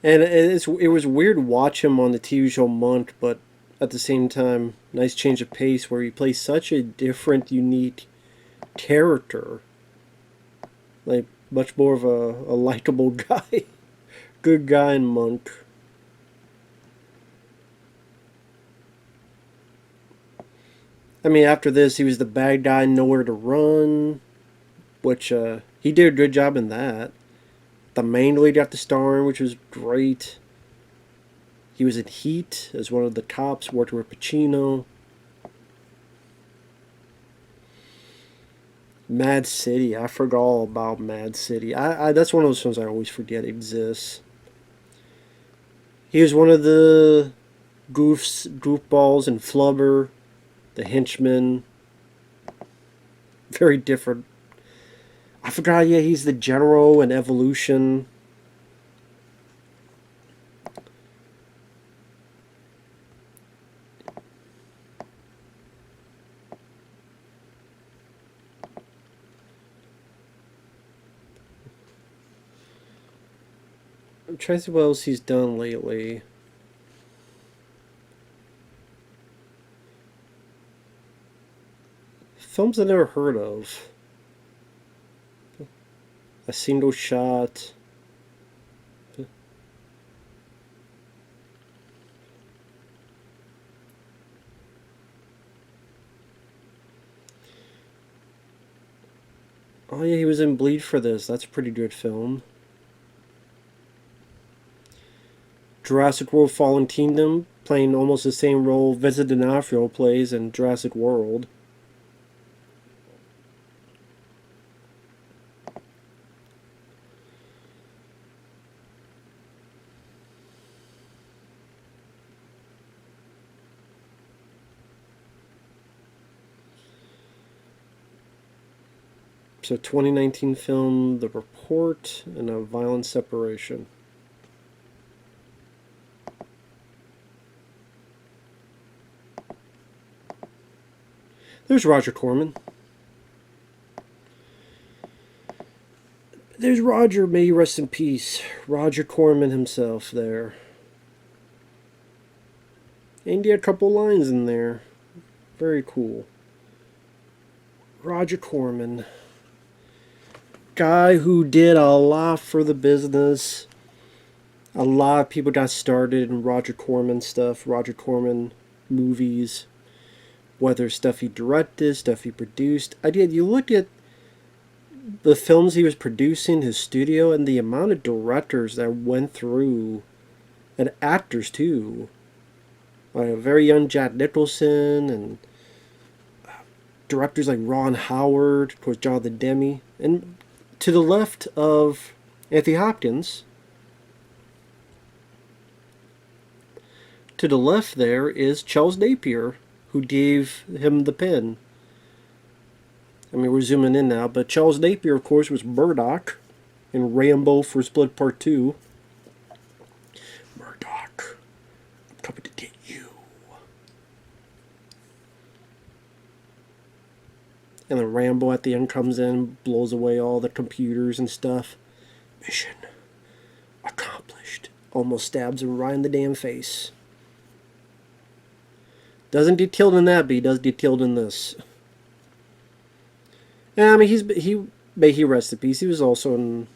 Speaker 1: And it was weird to watch him on the TV show Monk, but at the same time, nice change of pace where he plays such a different, unique character. Like, much more of a likable guy. Good guy in Monk. I mean, after this, he was the bad guy, Nowhere to Run, which he did a good job in that. The main lead got the star, which was great. He was in Heat as one of the cops, worked with Pacino. Mad City. I forgot all about Mad City. That's one of those films I always forget exists. He was one of the goofballs in Flubber, the henchman. Very different. I forgot. Yeah, he's the general in Evolution. I'm trying to see what else he's done lately. Films I never heard of. A Single Shot. Oh yeah, he was in Bleed for this. That's a pretty good film. Jurassic World Fallen Kingdom, playing almost the same role Vincent D'Onofrio plays in Jurassic World. So 2019 film The Report and A Violent Separation. There's Roger Corman. There's Roger, may he rest in peace. Roger Corman himself there. And he had a couple lines in there. Very cool. Roger Corman. Guy who did a lot for the business. A lot of people got started in Roger Corman stuff, Roger Corman movies, whether stuff he directed, stuff he produced. You look at the films he was producing, his studio, and the amount of directors that went through, and actors too. Like a very young Jack Nicholson, and directors like Ron Howard, of course, Jonathan Demme. And to the left of Anthony Hopkins, to the left there is Charles Napier, who gave him the pen. I mean, we're zooming in now, but Charles Napier, of course, was Murdoch in Rambo First Blood Part 2. Murdoch, I'm coming to get you. And then Rambo at the end comes in, blows away all the computers and stuff. Mission accomplished. Almost stabs him right in the damn face. Doesn't get killed in that, but he does get killed in this. Yeah, I mean, may he rest in peace. He was also in.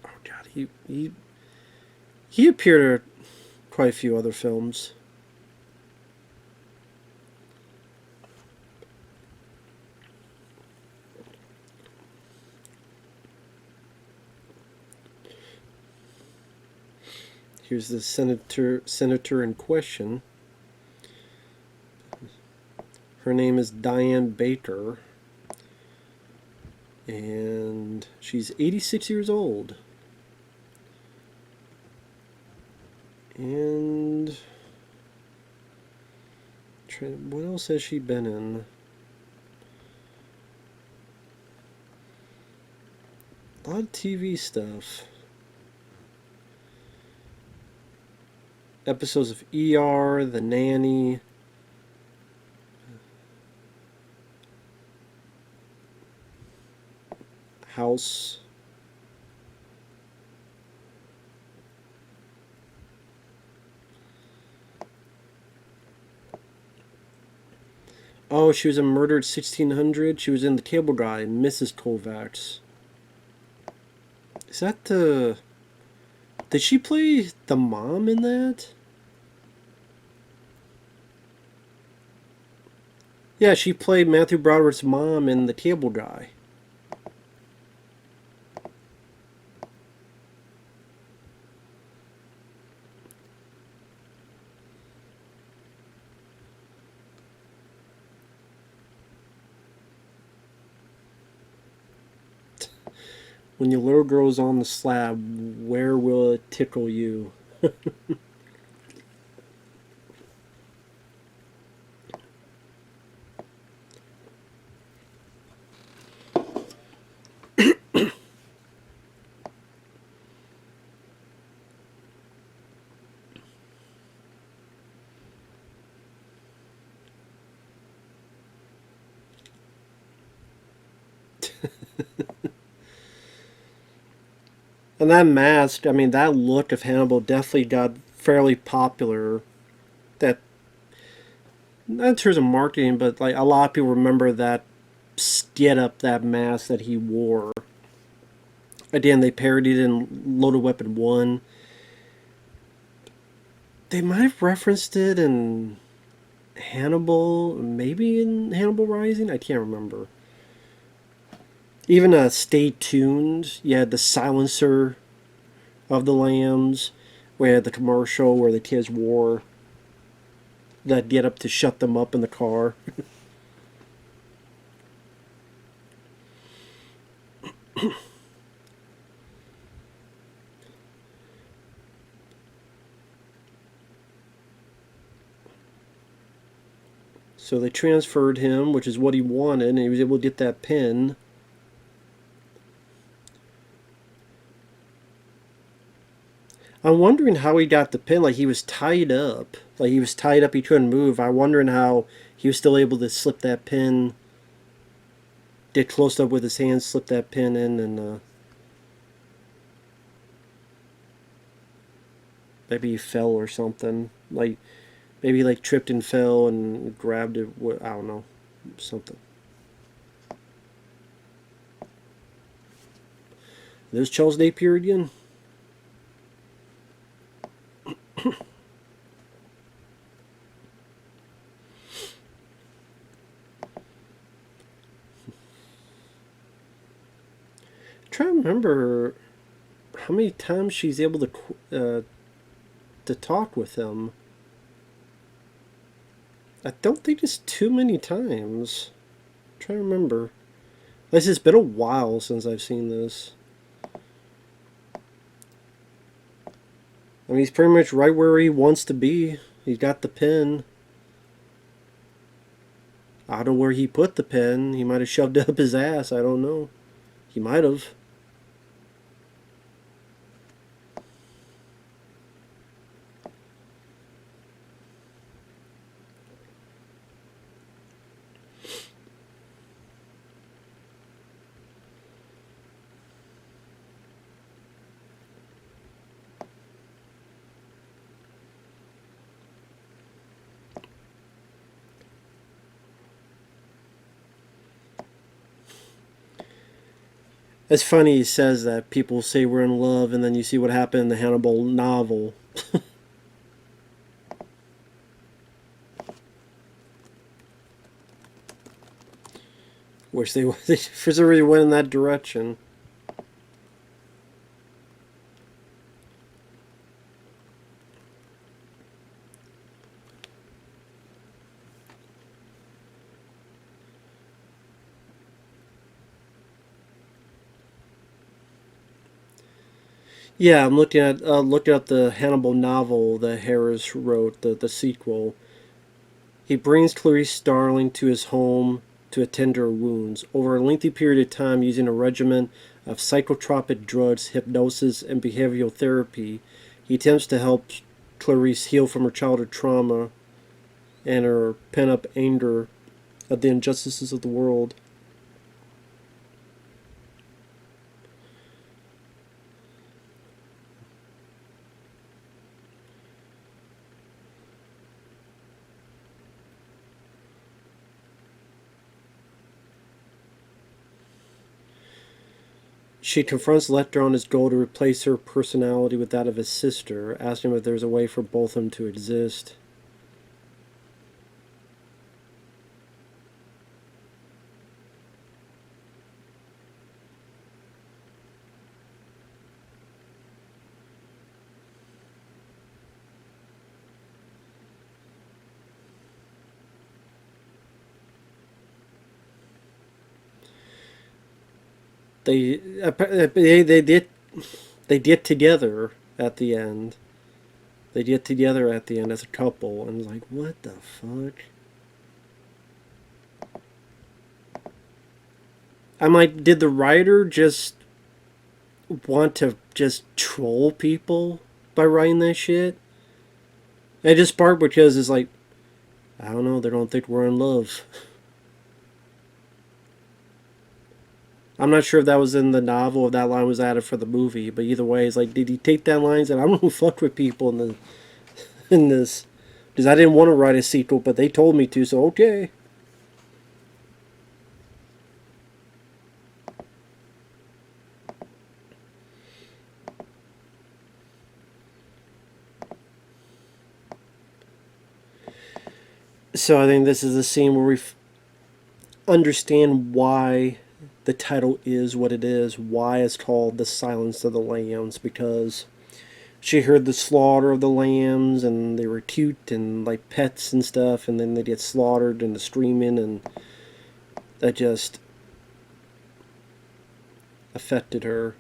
Speaker 1: Oh God, he appeared in quite a few other films. Here's the senator in question. Her name is Diane Baker, and she's 86 years old. And what else has she been in? A lot of TV stuff. Episodes of ER, The Nanny. House. Oh, she was in Murdered 1600. She was in The Cable Guy, Mrs. Kovacs. Is that the... Did she play the mom in that? Yeah, she played Matthew Broderick's mom in The Cable Guy. When your little girl's on the slab, where will it tickle you? And that mask, I mean, that look of Hannibal definitely got fairly popular. That, not in terms of marketing, but like a lot of people remember that get up, that mask that he wore. Again, they parodied in Loaded Weapon 1. They might have referenced it in Hannibal, maybe in Hannibal Rising. I can't remember. Even Stay Tuned, you had the silencer of the lambs, where you had the commercial where the kids wore that get up to shut them up in the car. So they transferred him, which is what he wanted, and he was able to get that pin. I'm wondering how he got the pin. Like, he was tied up. Like, he was tied up, he couldn't move. I'm wondering how he was still able to slip that pin, get close up with his hands, slip that pin in, and maybe he fell or something. Like, maybe he, like, tripped and fell and grabbed it. I don't know. Something. There's Charles Napier again. Try to remember how many times she's able to talk with him. I don't think it's too many times. Try to remember. This has been a while since I've seen this. I mean, he's pretty much right where he wants to be. He's got the pin. I don't know where he put the pin. He might have shoved it up his ass. I don't know. He might have. It's funny he says that. People say we're in love, and then you see what happened in the Hannibal novel. Wish they for some reason went in that direction. Yeah, I'm looking at the Hannibal novel that Harris wrote, the sequel. He brings Clarice Starling to his home to attend to her wounds. Over a lengthy period of time, using a regimen of psychotropic drugs, hypnosis, and behavioral therapy, he attempts to help Clarice heal from her childhood trauma and her pent-up anger at the injustices of the world. She confronts Lecter on his goal to replace her personality with that of his sister, asking him if there's a way for both of them to exist. they did together at the end. They get together at the end as a couple, and it's like, what the fuck? I'm like, did the writer just want to just troll people by writing that shit? And just part because it's like, I don't know, they don't think we're in love. I'm not sure if that was in the novel, if that line was added for the movie, but either way, it's like, did he take that line and say, I'm gonna fuck with people in this? Because I didn't want to write a sequel, but they told me to, so okay. So I think this is a scene where we understand why the title is what it is, why it's called The Silence of the Lambs, because she heard the slaughter of the lambs, and they were cute and like pets and stuff, and then they get slaughtered and the screaming, and that just affected her,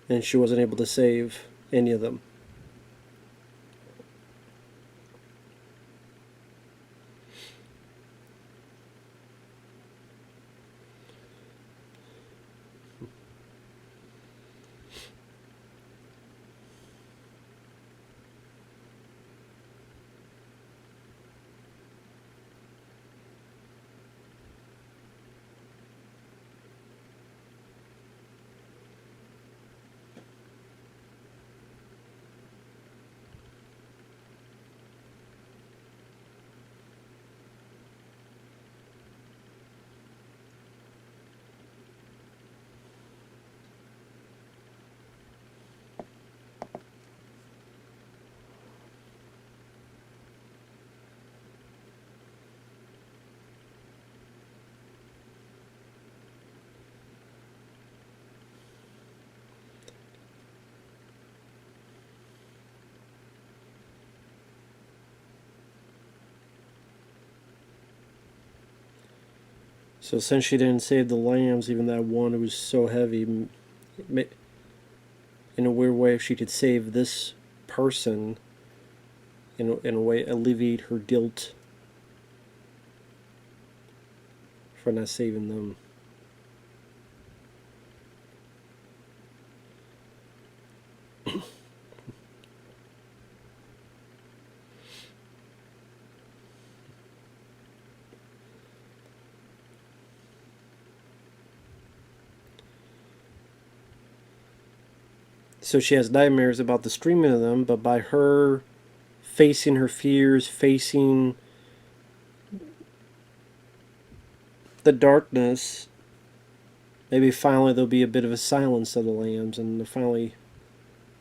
Speaker 1: and she wasn't able to save any of them. So since she didn't save the lambs, even that one who was so heavy, in a weird way, if she could save this person, in a way, alleviate her guilt for not saving them. So she has nightmares about the streaming of them, but by her facing her fears, facing the darkness, maybe finally there'll be a bit of a silence of the lambs, and they'll finally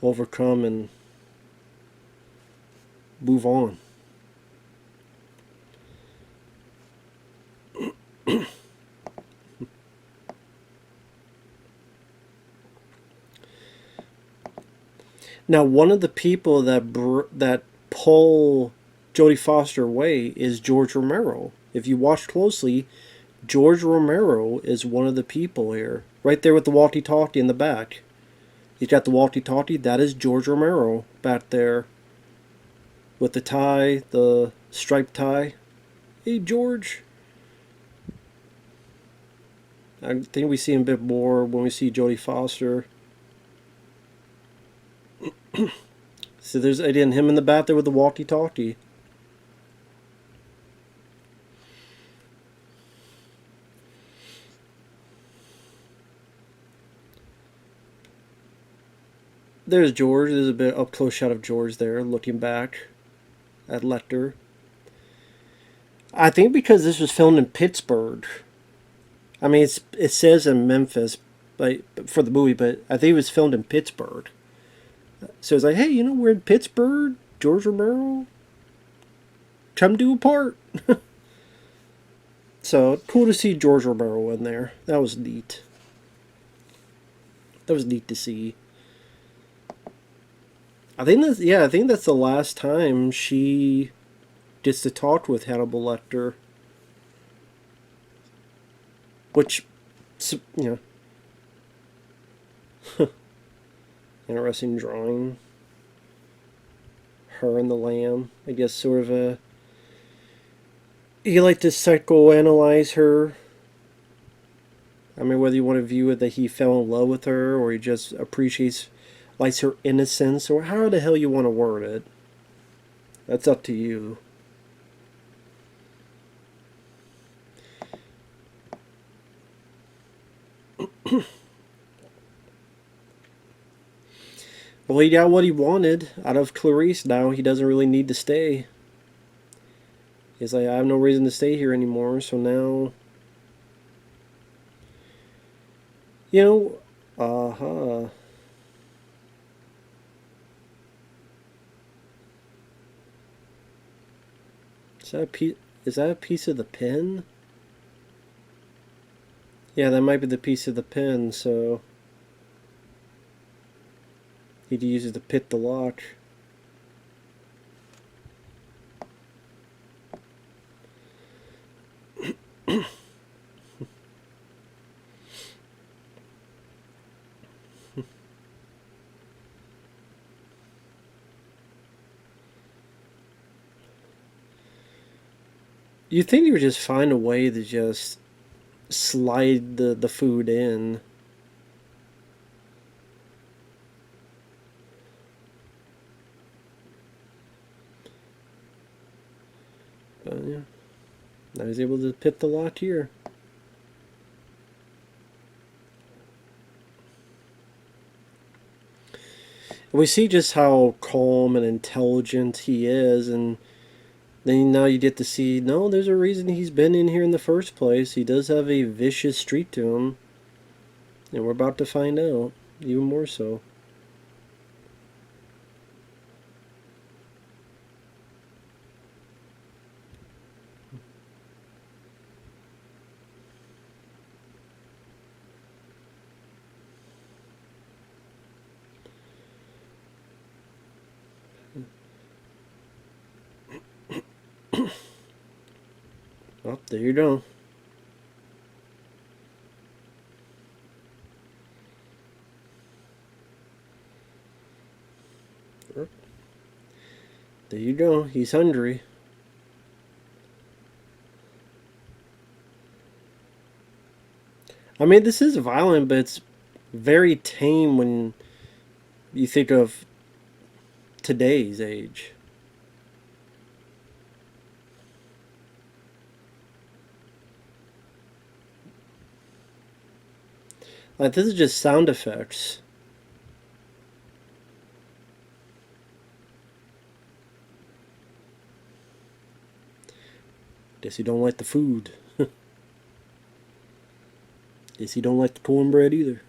Speaker 1: overcome and move on. Now, one of the people that pull Jodie Foster away is George Romero. If you watch closely, George Romero is one of the people here, right there with the walkie-talkie in the back. He's got the walkie-talkie. That is George Romero back there with the tie, the striped tie. Hey, George. I think we see him a bit more when we see Jodie Foster. So there's again him in the back there with the walkie-talkie. There's George. There's a bit up close shot of George there looking back at Lecter. I think because this was filmed in Pittsburgh. I mean, it says in Memphis, but for the movie, but I think it was filmed in Pittsburgh. So it's like, hey, we're in Pittsburgh, George Romero, come do a part. So cool to see George Romero in there. That was neat. That was neat to see. I think that's the last time she gets to talk with Hannibal Lecter. Which, Interesting drawing. Her and the lamb. I guess sort of a. You like to psychoanalyze her. I mean, whether you want to view it that he fell in love with her, or he just appreciates, likes her innocence, or how the hell you want to word it. That's up to you. Well, he got what he wanted out of Clarice now. He doesn't really need to stay. He's like, I have no reason to stay here anymore, so now. You know, uh-huh. Is that a piece of the pen? Yeah, that might be the piece of the pen, so he'd use it to pit the lock. You'd think he would just find a way to just slide the food in. But yeah, now he's able to pit the lock here. We see just how calm and intelligent he is, and then now you get to see, no, there's a reason he's been in here in the first place. He does have a vicious streak to him, and we're about to find out, even more so. Oh, there you go. There you go. He's hungry. I mean, this is violent, but it's very tame when you think of today's age. Like, this is just sound effects. Guess you don't like the food. Guess you don't like the cornbread either.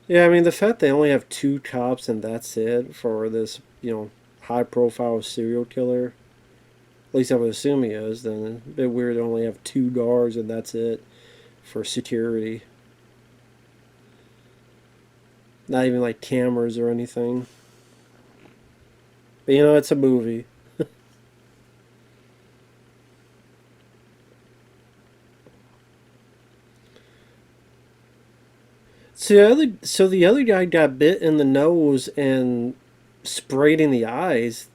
Speaker 1: Yeah, I mean, the fact they only have two cops and that's it for this, high profile serial killer, at least I would assume he is, then a bit weird to only have two guards and that's it for security. Not even like cameras or anything. But it's a movie. So the other guy got bit in the nose and sprayed in the eyes.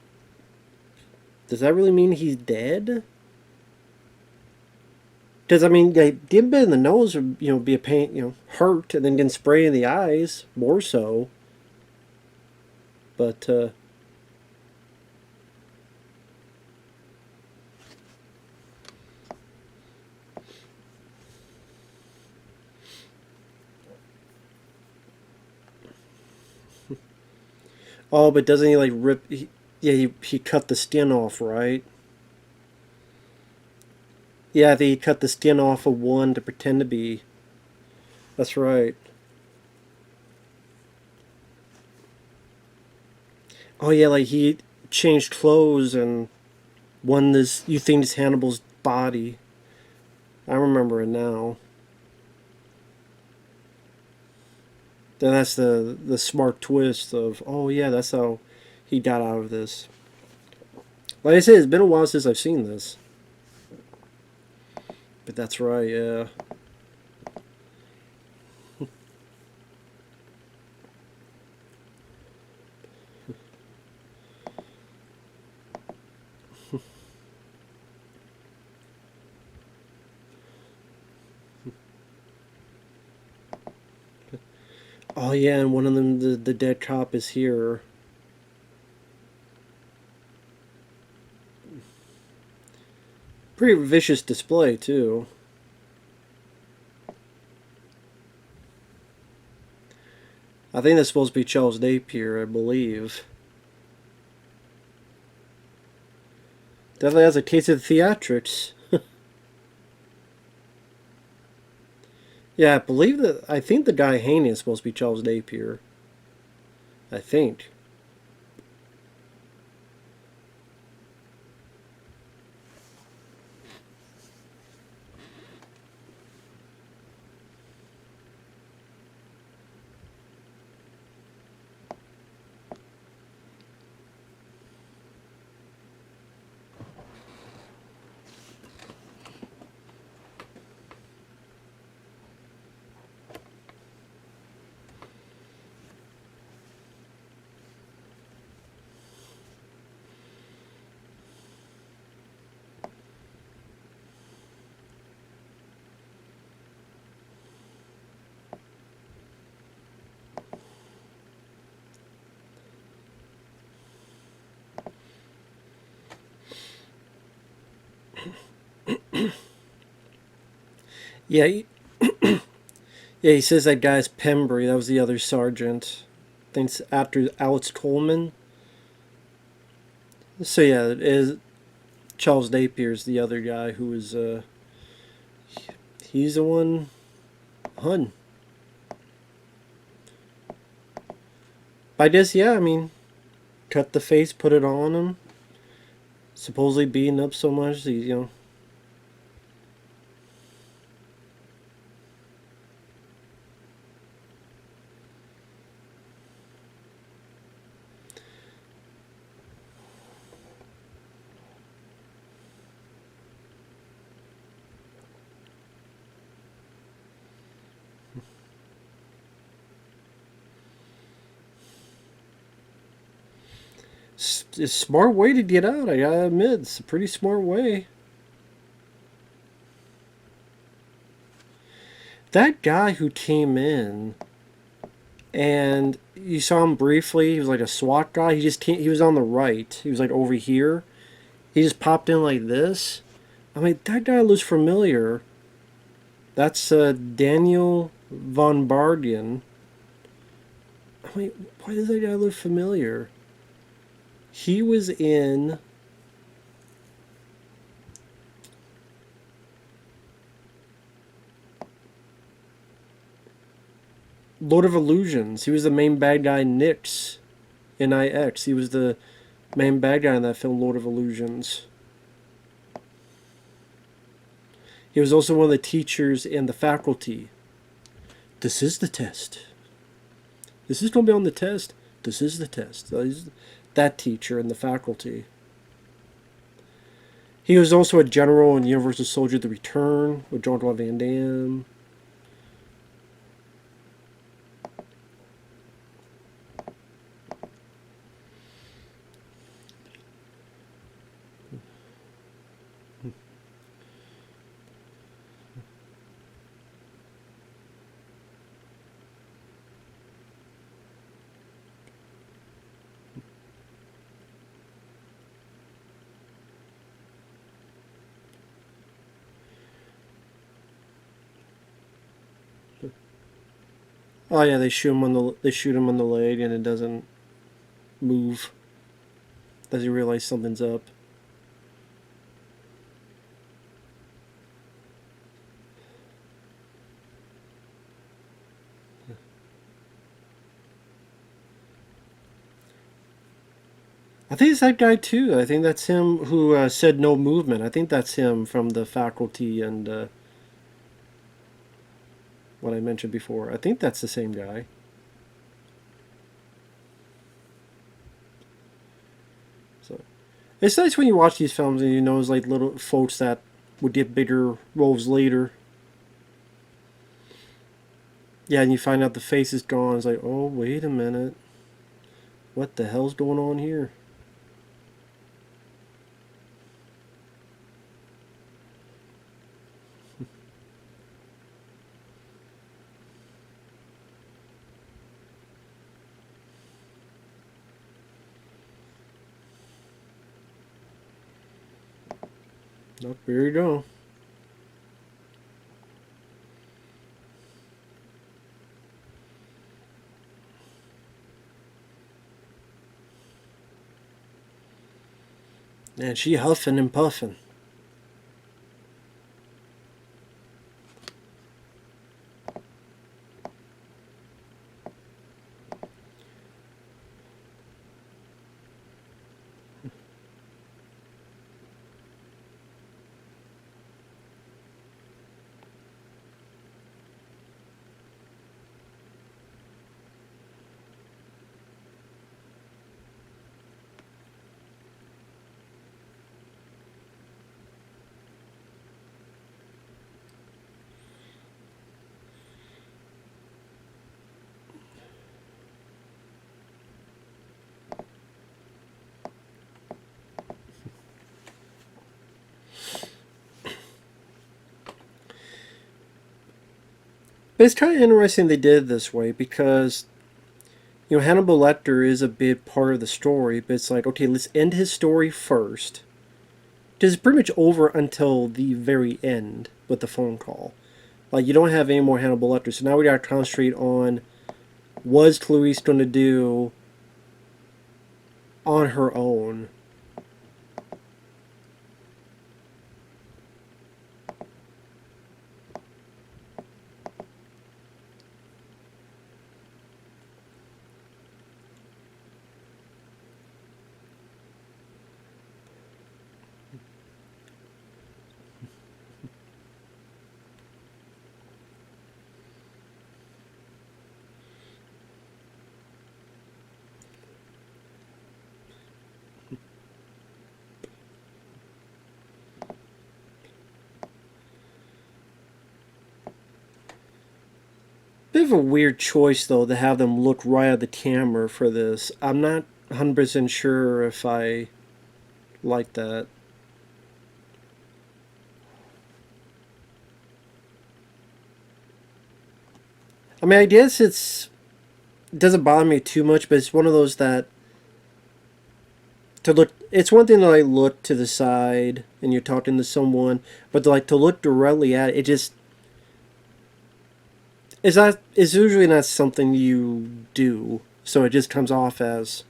Speaker 1: Does that really mean he's dead? Because I mean, like, getting bit in the nose would be a pain, hurt, and then getting sprayed in the eyes more so. But oh, but doesn't he like rip? Yeah, he cut the skin off, right? Yeah, they cut the skin off of one to pretend to be. That's right. Oh yeah, like he changed clothes and won this. You think it's Hannibal's body? I remember it now. Then that's the smart twist of, oh yeah, that's how he got out of this. Like I said, it's been a while since I've seen this. But that's right, yeah. Oh yeah, and one of them, the dead cop is here. Pretty vicious display too. I think that's supposed to be Charles Napier, I believe. Definitely has a taste of the theatrics. Yeah, I believe that. I think the guy hanging is supposed to be Charles Napier. I think. Yeah, yeah. He says that guy's Pembry. That was the other sergeant. I think it's after Alex Coleman. So yeah, it is Charles Napier's the other guy who was. He's the one. Hun. I guess yeah. I mean, cut the face, put it on him. Supposedly beaten up so much, you know. It's a smart way to get out. I gotta admit, it's a pretty smart way. That guy who came in and you saw him briefly. He was like a SWAT guy. He just came, he was on the right. He was like over here. He just popped in like this. I mean, that guy looks familiar. That's Daniel von Bargen. I mean, why does that guy look familiar? He was in. Lord of Illusions. He was the main bad guy, Nix, Nix. He was the main bad guy in that film, Lord of Illusions. He was also one of the teachers in the faculty. This is the test. This is going to be on the test. This is the test. That teacher in the faculty. He was also a general in Universal Soldier: The Return with Jean-Claude Van Damme. Oh yeah, they shoot him on the leg and it doesn't move. Does he realize something's up? I think it's that guy too. I think that's him who said no movement. I think that's him from the faculty and what I mentioned before. I think that's the same guy. It's nice when you watch these films and you know it's like little folks that would get bigger roles later. Yeah, and you find out the face is gone. It's like, oh, wait a minute. What the hell's going on here? Oh, here you go. And she huffing and puffing. But it's kind of interesting they did it this way because, you know, Hannibal Lecter is a big part of the story, but it's like, okay, let's end his story first. Because it's pretty much over until the very end with the phone call. Like, you don't have any more Hannibal Lecter, so now we gotta concentrate on what's Clarice going to do on her own. Bit of a weird choice, though, to have them look right at the camera for this. I'm not 100% sure if I like that. I mean, I guess it doesn't bother me too much, but it's one of those that to look. It's one thing to like look to the side and you're talking to someone, but to like to look directly at it, it just is not. It's usually not something you do, so it just comes off as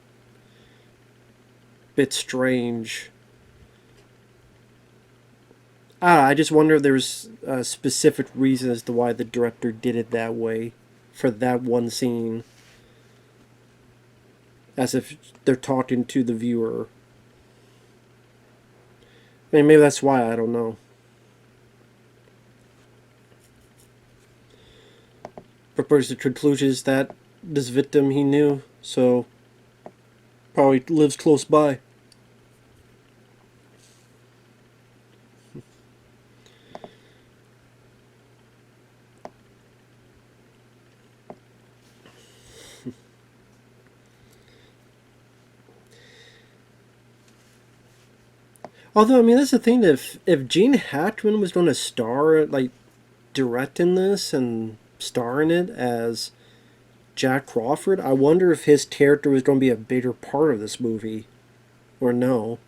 Speaker 1: a bit strange. I just wonder if there's a specific reason as to why the director did it that way for that one scene, as if they're talking to the viewer. I mean, maybe that's why, I don't know. But the conclusion is that this victim he knew, so probably lives close by. Although, I mean, that's the thing. If Gene Hackman was going to star, like, direct in this and star in it as Jack Crawford, I wonder if his character was going to be a bigger part of this movie, or no.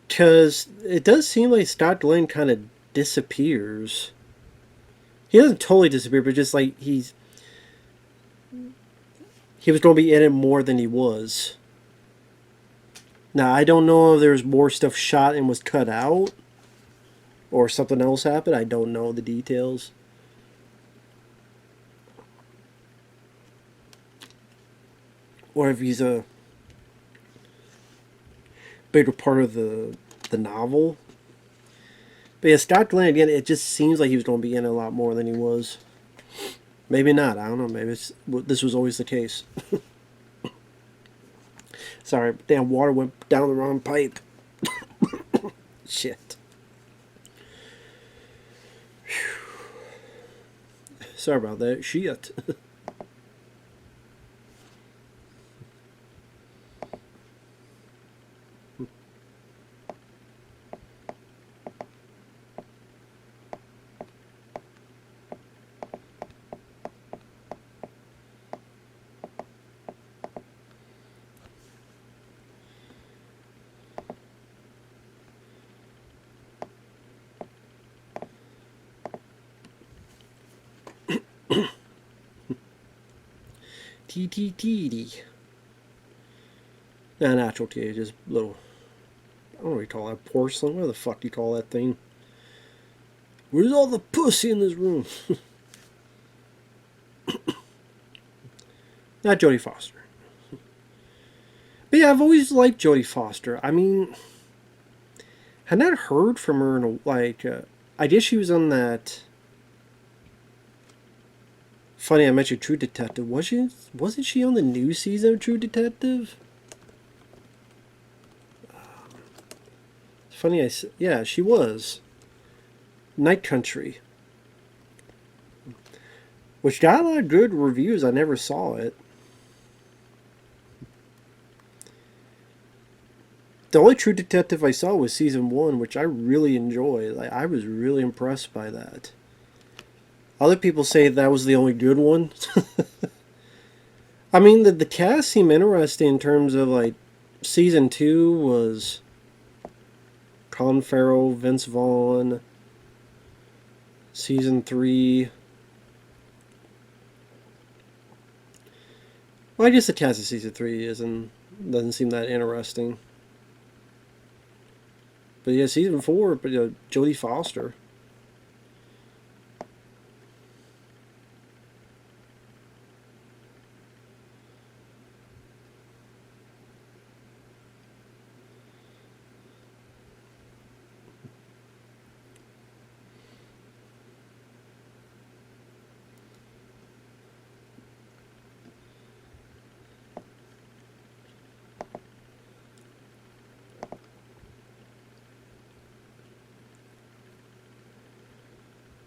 Speaker 1: Because it does seem like Scott Glenn kind of disappears. He doesn't totally disappear, but just like he was going to be in it more than he was. Now, I don't know if there's more stuff shot and was cut out, or something else happened. I don't know the details. Or if he's a bigger part of the novel. But yeah, Scott Glenn, again, it just seems like he was going to be in a lot more than he was. Maybe not. I don't know. Maybe this was always the case. Sorry, damn water went down the wrong pipe. Shit. Sorry about that. Shit. T. Not natural tea, just little. I don't know what you call that. Porcelain? What the fuck do you call that thing? Where's all the pussy in this room? Not Jodie Foster. But yeah, I've always liked Jodie Foster. I mean, I not heard from her in a, like. I guess she was on that. Funny, I mentioned True Detective. Wasn't she on the new season of True Detective? It's funny, yeah, she was. Night Country, which got a lot of good reviews. I never saw it. The only True Detective I saw was season 1, which I really enjoyed. Like, I was really impressed by that. Other people say that was the only good one. I mean, the cast seemed interesting in terms of, like, season 2 was Colin Farrell, Vince Vaughn. Season 3. Well, I guess the cast of season 3 doesn't seem that interesting. But yeah, season 4, but Jodie Foster.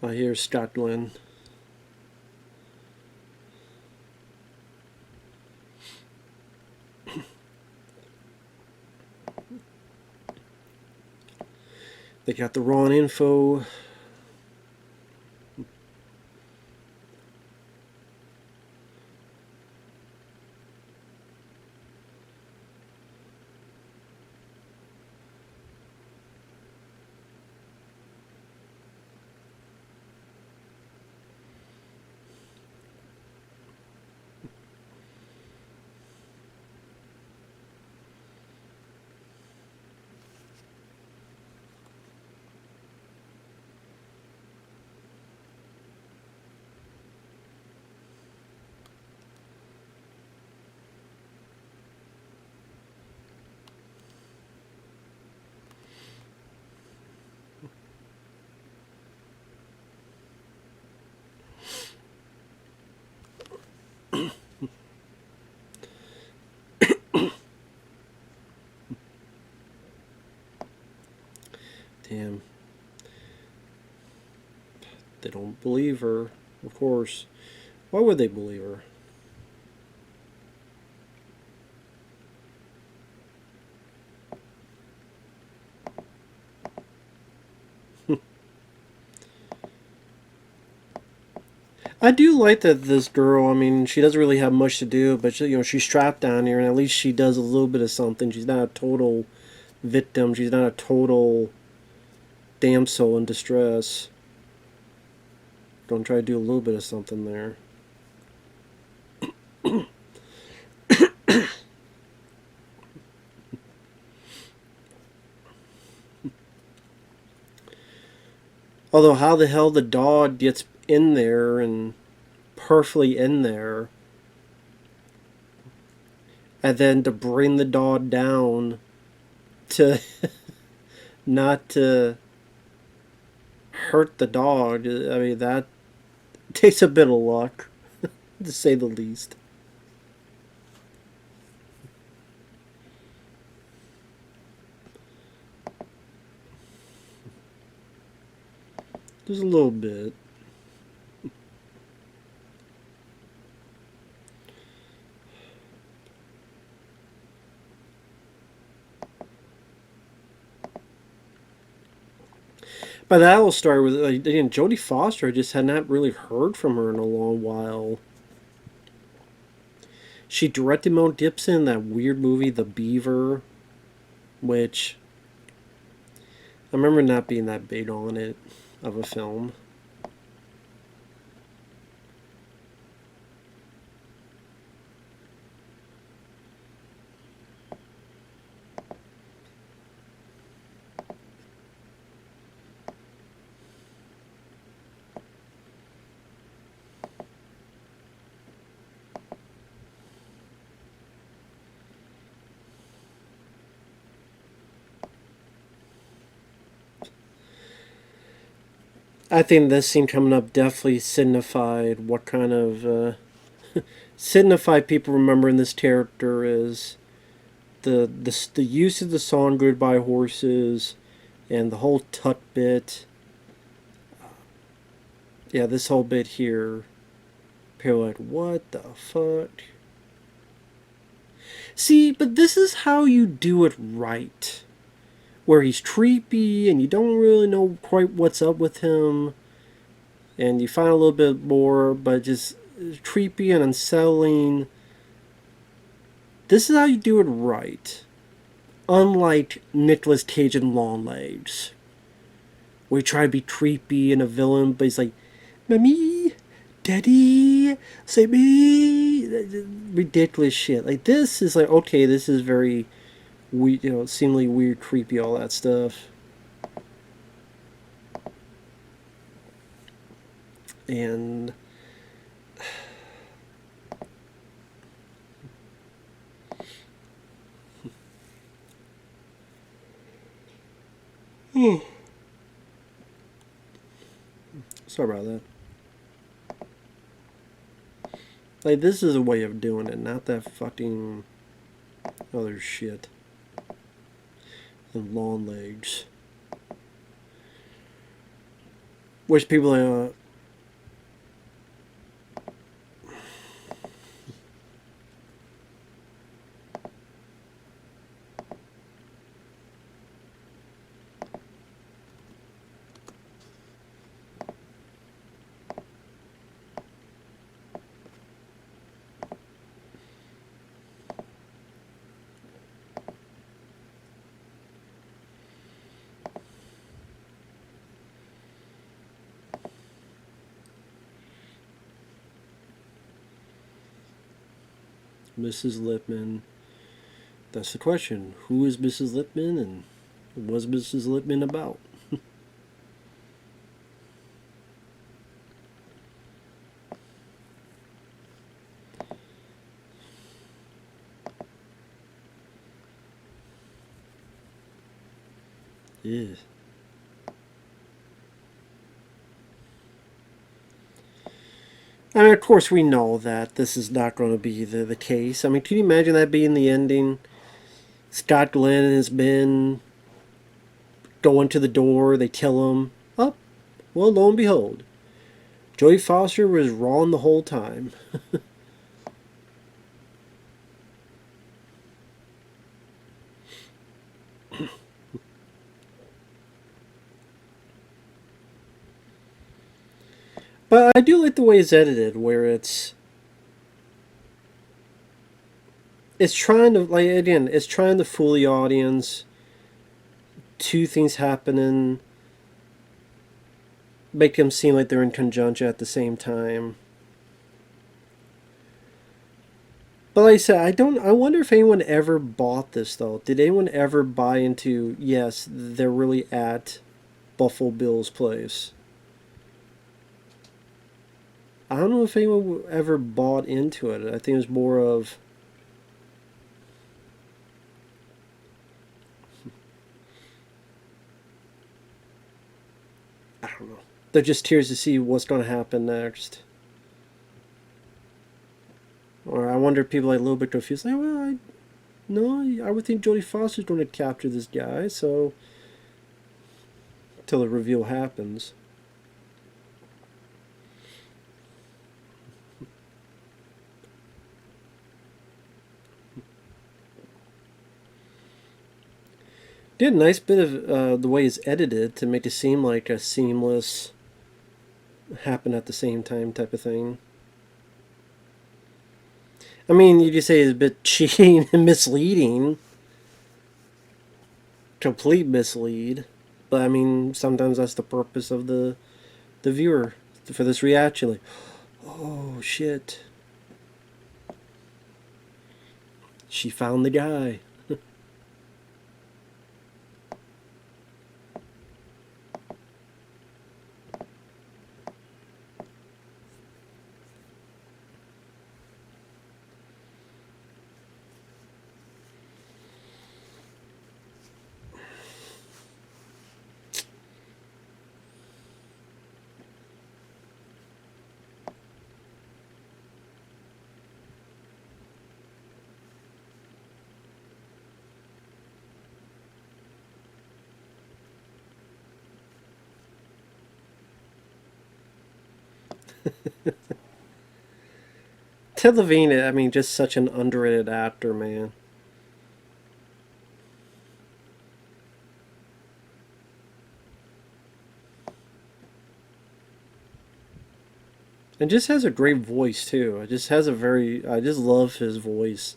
Speaker 1: Here's Scott Glenn. They got the wrong info. Damn. They don't believe her, of course. Why would they believe her? I do like that this girl, I mean, she doesn't really have much to do, but she's trapped down here, and at least she does a little bit of something. She's not a total victim. She's not a total damsel in distress. Don't try to do a little bit of something there. Although, how the hell the dog gets in there and perfectly in there, and then to bring the dog down to not to hurt the dog, I mean, that takes a bit of luck, to say the least. Just a little bit. But that will start with, like, again, Jodie Foster. I just had not really heard from her in a long while. She directed Mel Gibson, that weird movie, The Beaver, which I remember not being that big on it of a film. I think this scene coming up definitely signified what kind of signified people remembering this character is the use of the song "Goodbye Horses" and the whole tut bit. Yeah, this whole bit here. People are like, what the fuck? See, but this is how you do it right. Where he's creepy and you don't really know quite what's up with him. And you find a little bit more, but just creepy and unsettling. This is how you do it right. Unlike Nicolas Cage in Long Legs, where he try to be creepy and a villain, but he's like, Mommy, Daddy, save me. Ridiculous shit. Like, this is like, okay, this is very weird, seemingly weird, creepy, all that stuff. And sorry about that. Like, this is a way of doing it, not that fucking other shit. And Long Legs. Which people, Mrs. Lippman. That's the question. Who is Mrs. Lippman and what's Mrs. Lippman about? Yeah. I mean, of course, we know that this is not going to be the case. I mean, can you imagine that being the ending? Scott Glenn has been going to the door. They tell him, oh, well, lo and behold, Jodie Foster was wrong the whole time. But I do like the way it's edited, where it's trying to, like, again, it's trying to fool the audience. Two things happening, make them seem like they're in conjunction at the same time. But like I said, I wonder if anyone ever bought this though. Did anyone ever buy into, yes, they're really at Buffalo Bill's place? I don't know if anyone ever bought into it. I think it was more of, I don't know. They're just curious to see what's going to happen next. Or I wonder if people are a little bit confused. Like, well, no, I would think Jodie Foster's going to capture this guy, so. Till the reveal happens. Did a nice bit of the way it's edited to make it seem like a seamless, happen at the same time type of thing. I mean, you could say it's a bit cheating and misleading, complete mislead. But I mean, sometimes that's the purpose of the viewer for this reaction. Like, oh shit, she found the guy. Ted Levine, I mean, just such an underrated actor, man. And just has a great voice too. It just has a very, I just love his voice.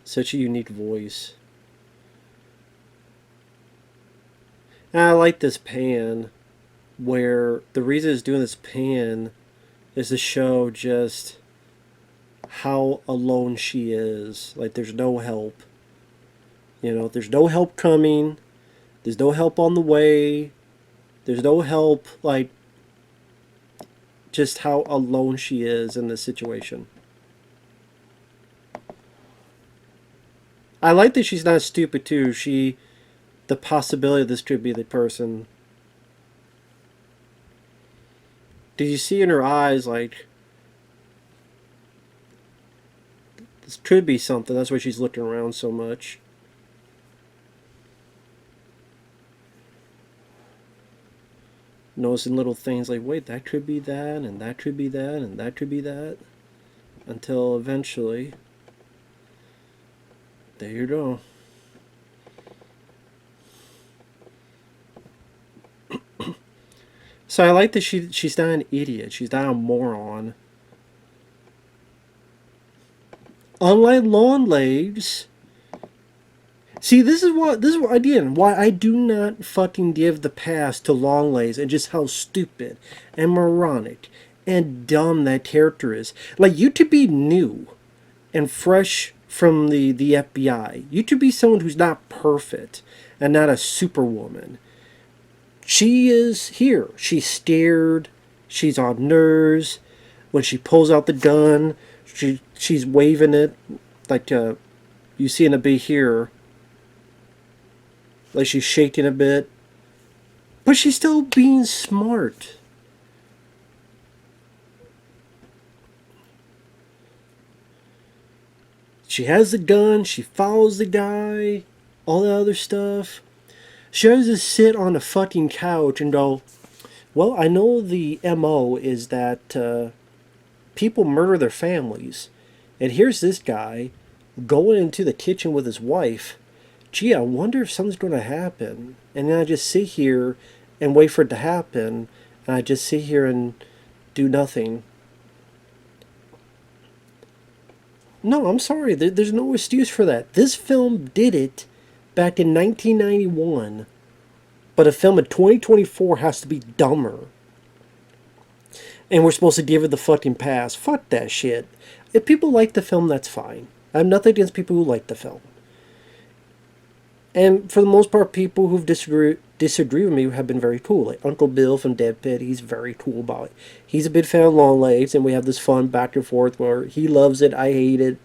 Speaker 1: Such a unique voice. And I like this pan where the reason it's doing this pan is to show just how alone she is. Like there's no help. You know, there's no help coming. There's no help on the way. There's no help, like, just how alone she is in this situation. I like that she's not stupid, too. The possibility this could be the person. Did you see in her eyes, like, this could be something? That's why she's looking around so much. Noticing little things like, wait, that could be that, and that could be that, and that could be that. Until eventually, there you go. So I like that she's not an idiot. She's not a moron. Unlike Longlegs, see, this is what again why I do not fucking give the pass to Longlegs and just how stupid and moronic and dumb that character is. Like you to be new and fresh from the FBI, you to be someone who's not perfect and not a superwoman. She is here. She's scared. She's on nerves. When she pulls out the gun, she's waving it like you see in a bit here. Like she's shaking a bit, but she's still being smart. She has the gun. She follows the guy. All the other stuff. She doesn't just sit on a fucking couch and go, well, I know the MO is that people murder their families. And here's this guy going into the kitchen with his wife. Gee, I wonder if something's going to happen. And then I just sit here and wait for it to happen. And I just sit here and do nothing. No, I'm sorry. There's no excuse for that. This film did it back in 1991. But a film in 2024 has to be dumber. And we're supposed to give it the fucking pass. Fuck that shit. If people like the film, that's fine. I have nothing against people who like the film. And for the most part, people who disagree with me have been very cool. Like Uncle Bill from Dead Pit, he's very cool about it. He's a big fan of Longlegs, and we have this fun back and forth where he loves it, I hate it.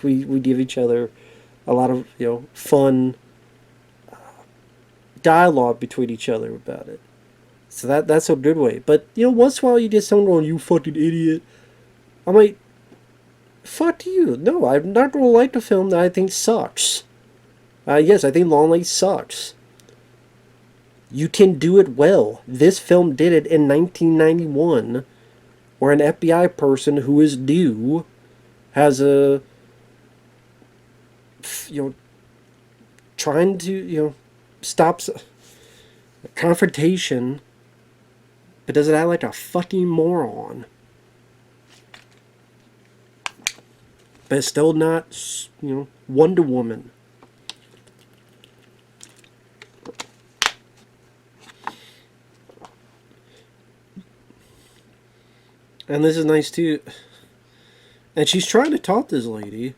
Speaker 1: we give each other a lot of fun dialogue between each other about it. So that's a good way. But once in a while you get someone going, "You fucking idiot." I'm like, fuck you. No, I'm not going to like a film that I think sucks. Yes, I think Longlegs sucks. You can do it well. This film did it in 1991, where an FBI person who is new has a trying to, stop a confrontation, but doesn't act like a fucking moron. But it's still not, Wonder Woman. And this is nice too. And she's trying to talk to this lady.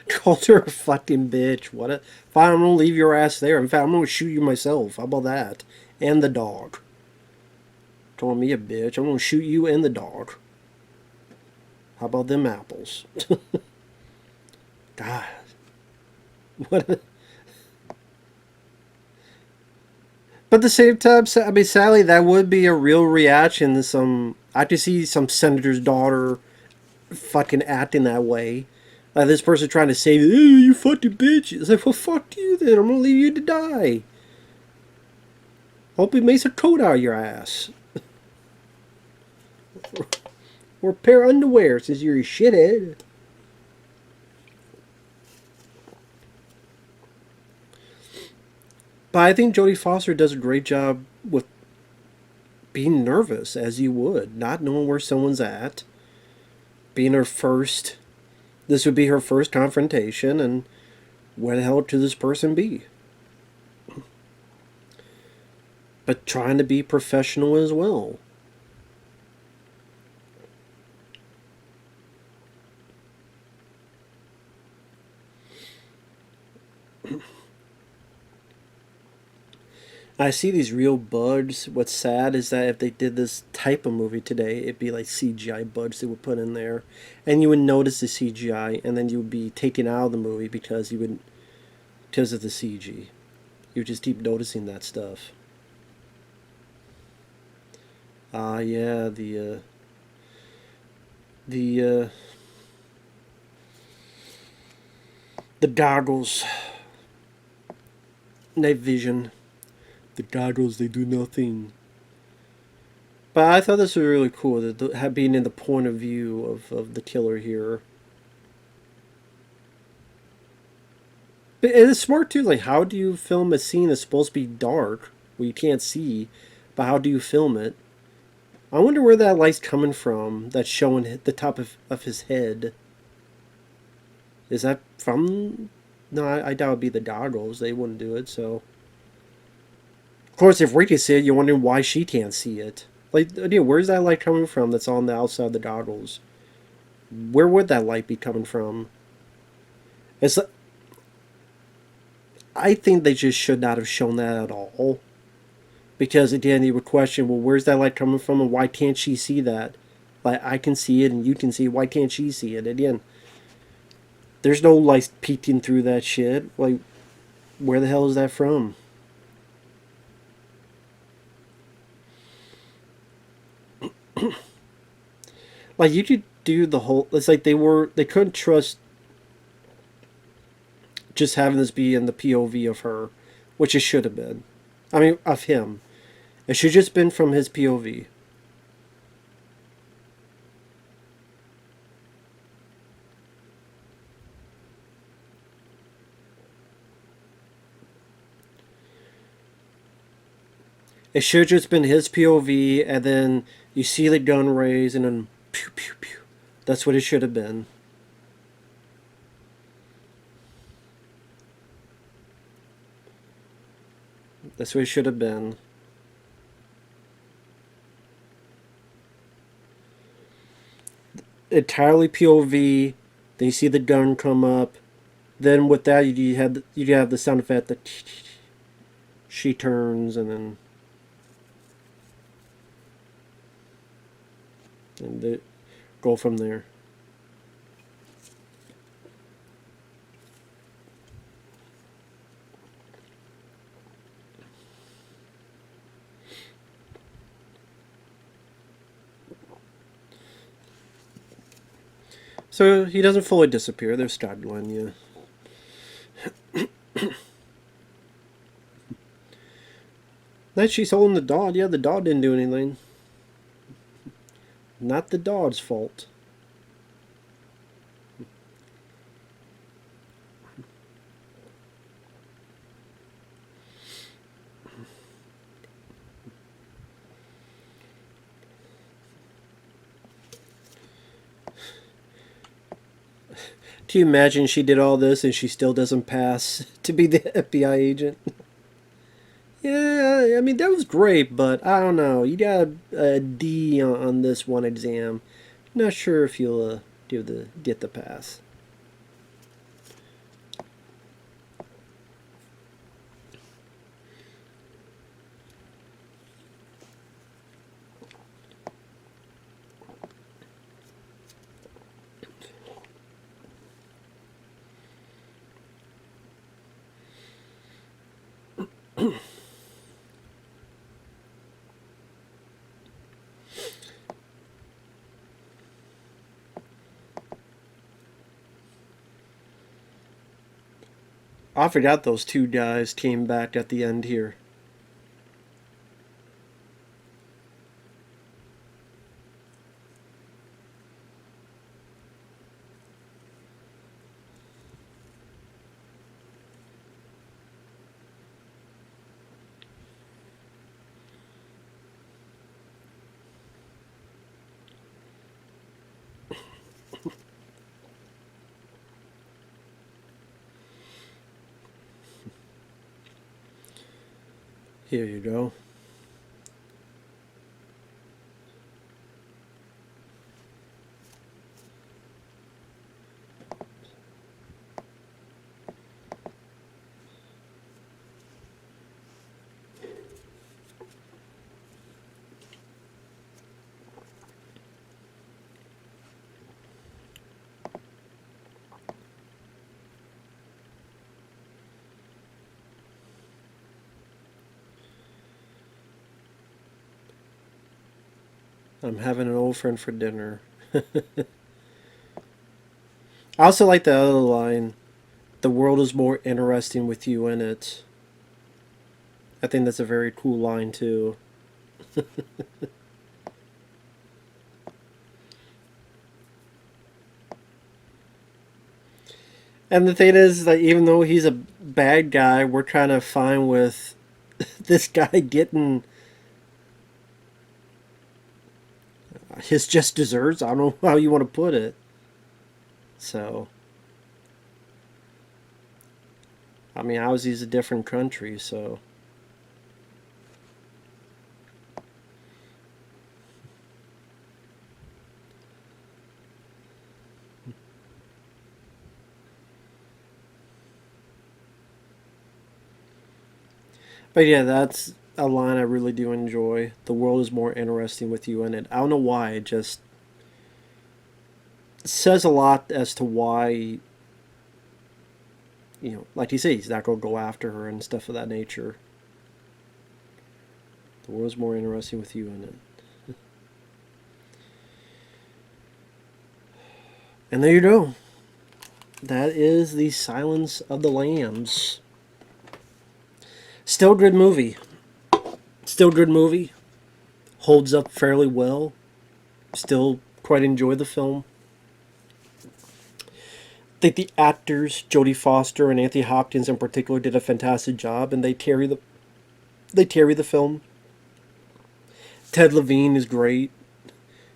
Speaker 1: Called her a fucking bitch. What a... Fine, I'm gonna leave your ass there. In fact, I'm gonna shoot you myself. How about that? And the dog. Calling me a bitch. I'm gonna shoot you and the dog. How about them apples? God. What a... But at the same time, I mean, sadly, that would be a real reaction to some... I could see some senator's daughter fucking acting that way. Like this person trying to save you. Hey, you fucking bitch. It's like, well, fuck you then. I'm gonna leave you to die. Hope he makes a coat out of your ass. Or a pair of underwear since you're a shithead. But I think Jodie Foster does a great job with being nervous, as you would. Not knowing where someone's at. Being her first... This would be her first confrontation, and where the hell could this person be? But trying to be professional as well. I see these real bugs. What's sad is that if they did this type of movie today, it'd be like CGI bugs they would put in there. And you would notice the CGI, and then you would be taken out of the movie because of the CG. You would just keep noticing that stuff. Yeah, the goggles. Night vision. The goggles, they do nothing. But I thought this was really cool, that being in the point of view of the killer here. But it's smart too, like how do you film a scene that's supposed to be dark, where you can't see, but how do you film it? I wonder where that light's coming from that's showing the top of his head. Is that from... No, I doubt it'd be the goggles. They wouldn't do it, so... Of course, if Rika see it, you're wondering why she can't see it. Like, where's that light coming from that's on the outside of the goggles? Where would that light be coming from? It's... I think they just should not have shown that at all. Because, again, you would question, well, where's that light coming from and why can't she see that? Like, I can see it and you can see it. Why can't she see it? Again, there's no light peeking through that shit. Like, where the hell is that from? Like, you could do the whole... It's like they couldn't trust just having this be in the POV of her, which it should have been. I mean, of him. It should have just been from his POV. It should have just been his POV, and then you see the gun raise, and then pew, pew, pew. That's what it should have been. That's what it should have been. entirely POV. Then you see the gun come up. Then with that, you have the sound effect that she turns, and then they go from there. So he doesn't fully disappear. There's Scotland, yeah. Then she's holding the dog. Yeah, the dog didn't do anything. Not the dog's fault. Can you imagine she did all this and she still doesn't pass to be the FBI agent? Yeah, I mean, that was great, but I don't know. You got a D on this one exam. Not sure if you'll get the pass. I forgot those two guys came back at the end here. Here you go. I'm having an old friend for dinner. I also like the other line. The world is more interesting with you in it. I think that's a very cool line too. And the thing is that even though he's a bad guy, we're kind of fine with this guy getting his just desserts. I don't know how you want to put it. So, I mean, Aussie's a different country, so. But yeah, that's a line I really do enjoy. The world is more interesting with you in it. I don't know why. It just says a lot as to why, like you say, he's not going to go after her and stuff of that nature. The world is more interesting with you in it. And there you go. That is the Silence of the Lambs. Still a good movie. Still a good movie. Holds up fairly well. Still quite enjoy the film. I think the actors, Jodie Foster and Anthony Hopkins in particular, did a fantastic job, and they carry the film. Ted Levine is great.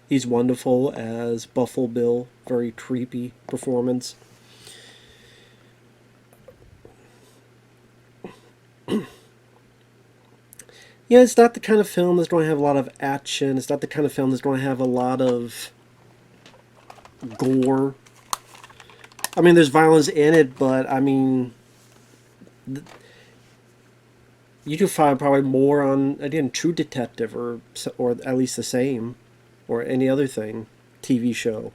Speaker 1: He's wonderful as Buffalo Bill. Very creepy performance. Yeah, it's not the kind of film that's going to have a lot of action. It's not the kind of film that's going to have a lot of gore. I mean, there's violence in it, but I mean, you could find probably more on, again, True Detective, or at least the same, or any other thing, TV show.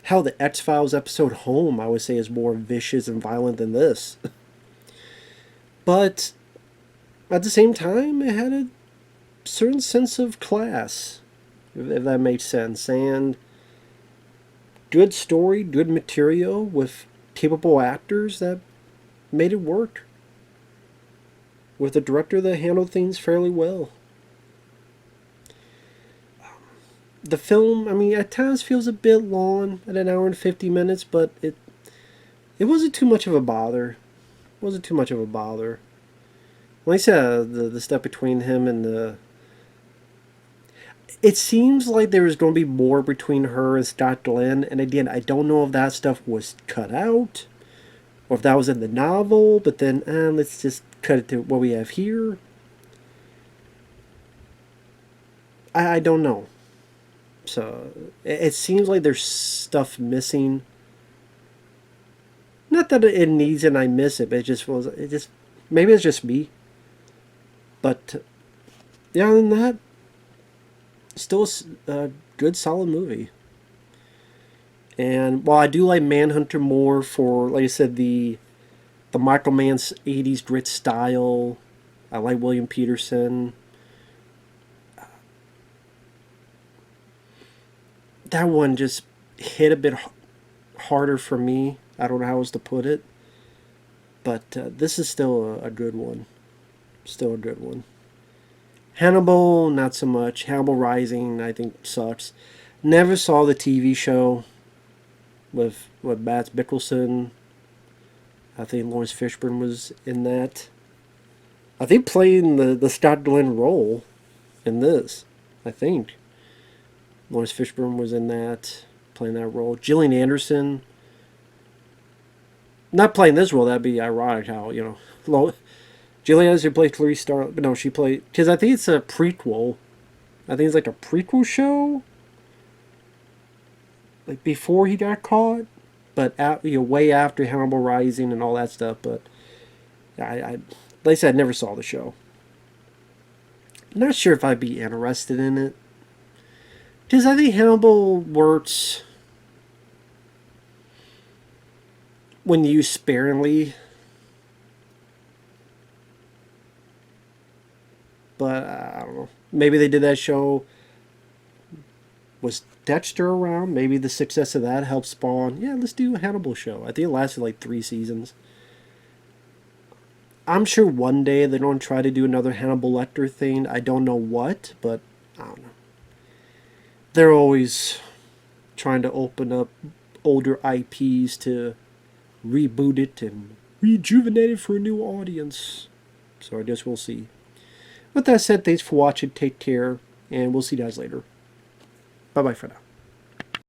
Speaker 1: Hell, the X-Files episode Home, I would say, is more vicious and violent than this. But at the same time, it had a certain sense of class, if that makes sense, and good story, good material with capable actors that made it work. With a director that handled things fairly well. The film, I mean, at times feels a bit long at an hour and 50 minutes, but it wasn't too much of a bother. It wasn't too much of a bother. Like I said, the stuff between him and the... It seems like there was going to be more between her and Scott Glenn, and again, I don't know if that stuff was cut out, or if that was in the novel, but then, let's just cut it to what we have here. I don't know. So, it seems like there's stuff missing. Not that it needs and I miss it, but maybe it's just me. But, yeah, other than that, still a good, solid movie. And while I do like Manhunter more for, like I said, the Michael Mann's 80s grit style, I like William Peterson. That one just hit a bit harder for me. I don't know how else to put it. But this is still a good one. Still a good one. Hannibal, not so much. Hannibal Rising, I think, sucks. Never saw the TV show with Matt Mickelson. I think Lawrence Fishburne was in that. I think playing the Scott Glenn role in this. I think. Lawrence Fishburne was in that, playing that role. Gillian Anderson. Not playing this role, that'd be ironic how, Gillian Anderson played Clarice Starling. But no, she played... Because I think it's a prequel. I think it's like a prequel show. Like before he got caught. But way after Hannibal Rising and all that stuff. But like I said, I never saw the show. I'm not sure if I'd be interested in it. Because I think Hannibal works when used sparingly. But I don't know. Maybe they did that show. Was Dexter around? Maybe the success of that helped spawn. Yeah, let's do a Hannibal show. I think it lasted like 3 seasons. I'm sure one day they're going to try to do another Hannibal Lecter thing. I don't know what, but I don't know. They're always trying to open up older IPs to reboot it and rejuvenate it for a new audience. So I guess we'll see. With that said, thanks for watching. Take care, and we'll see you guys later. Bye-bye for now.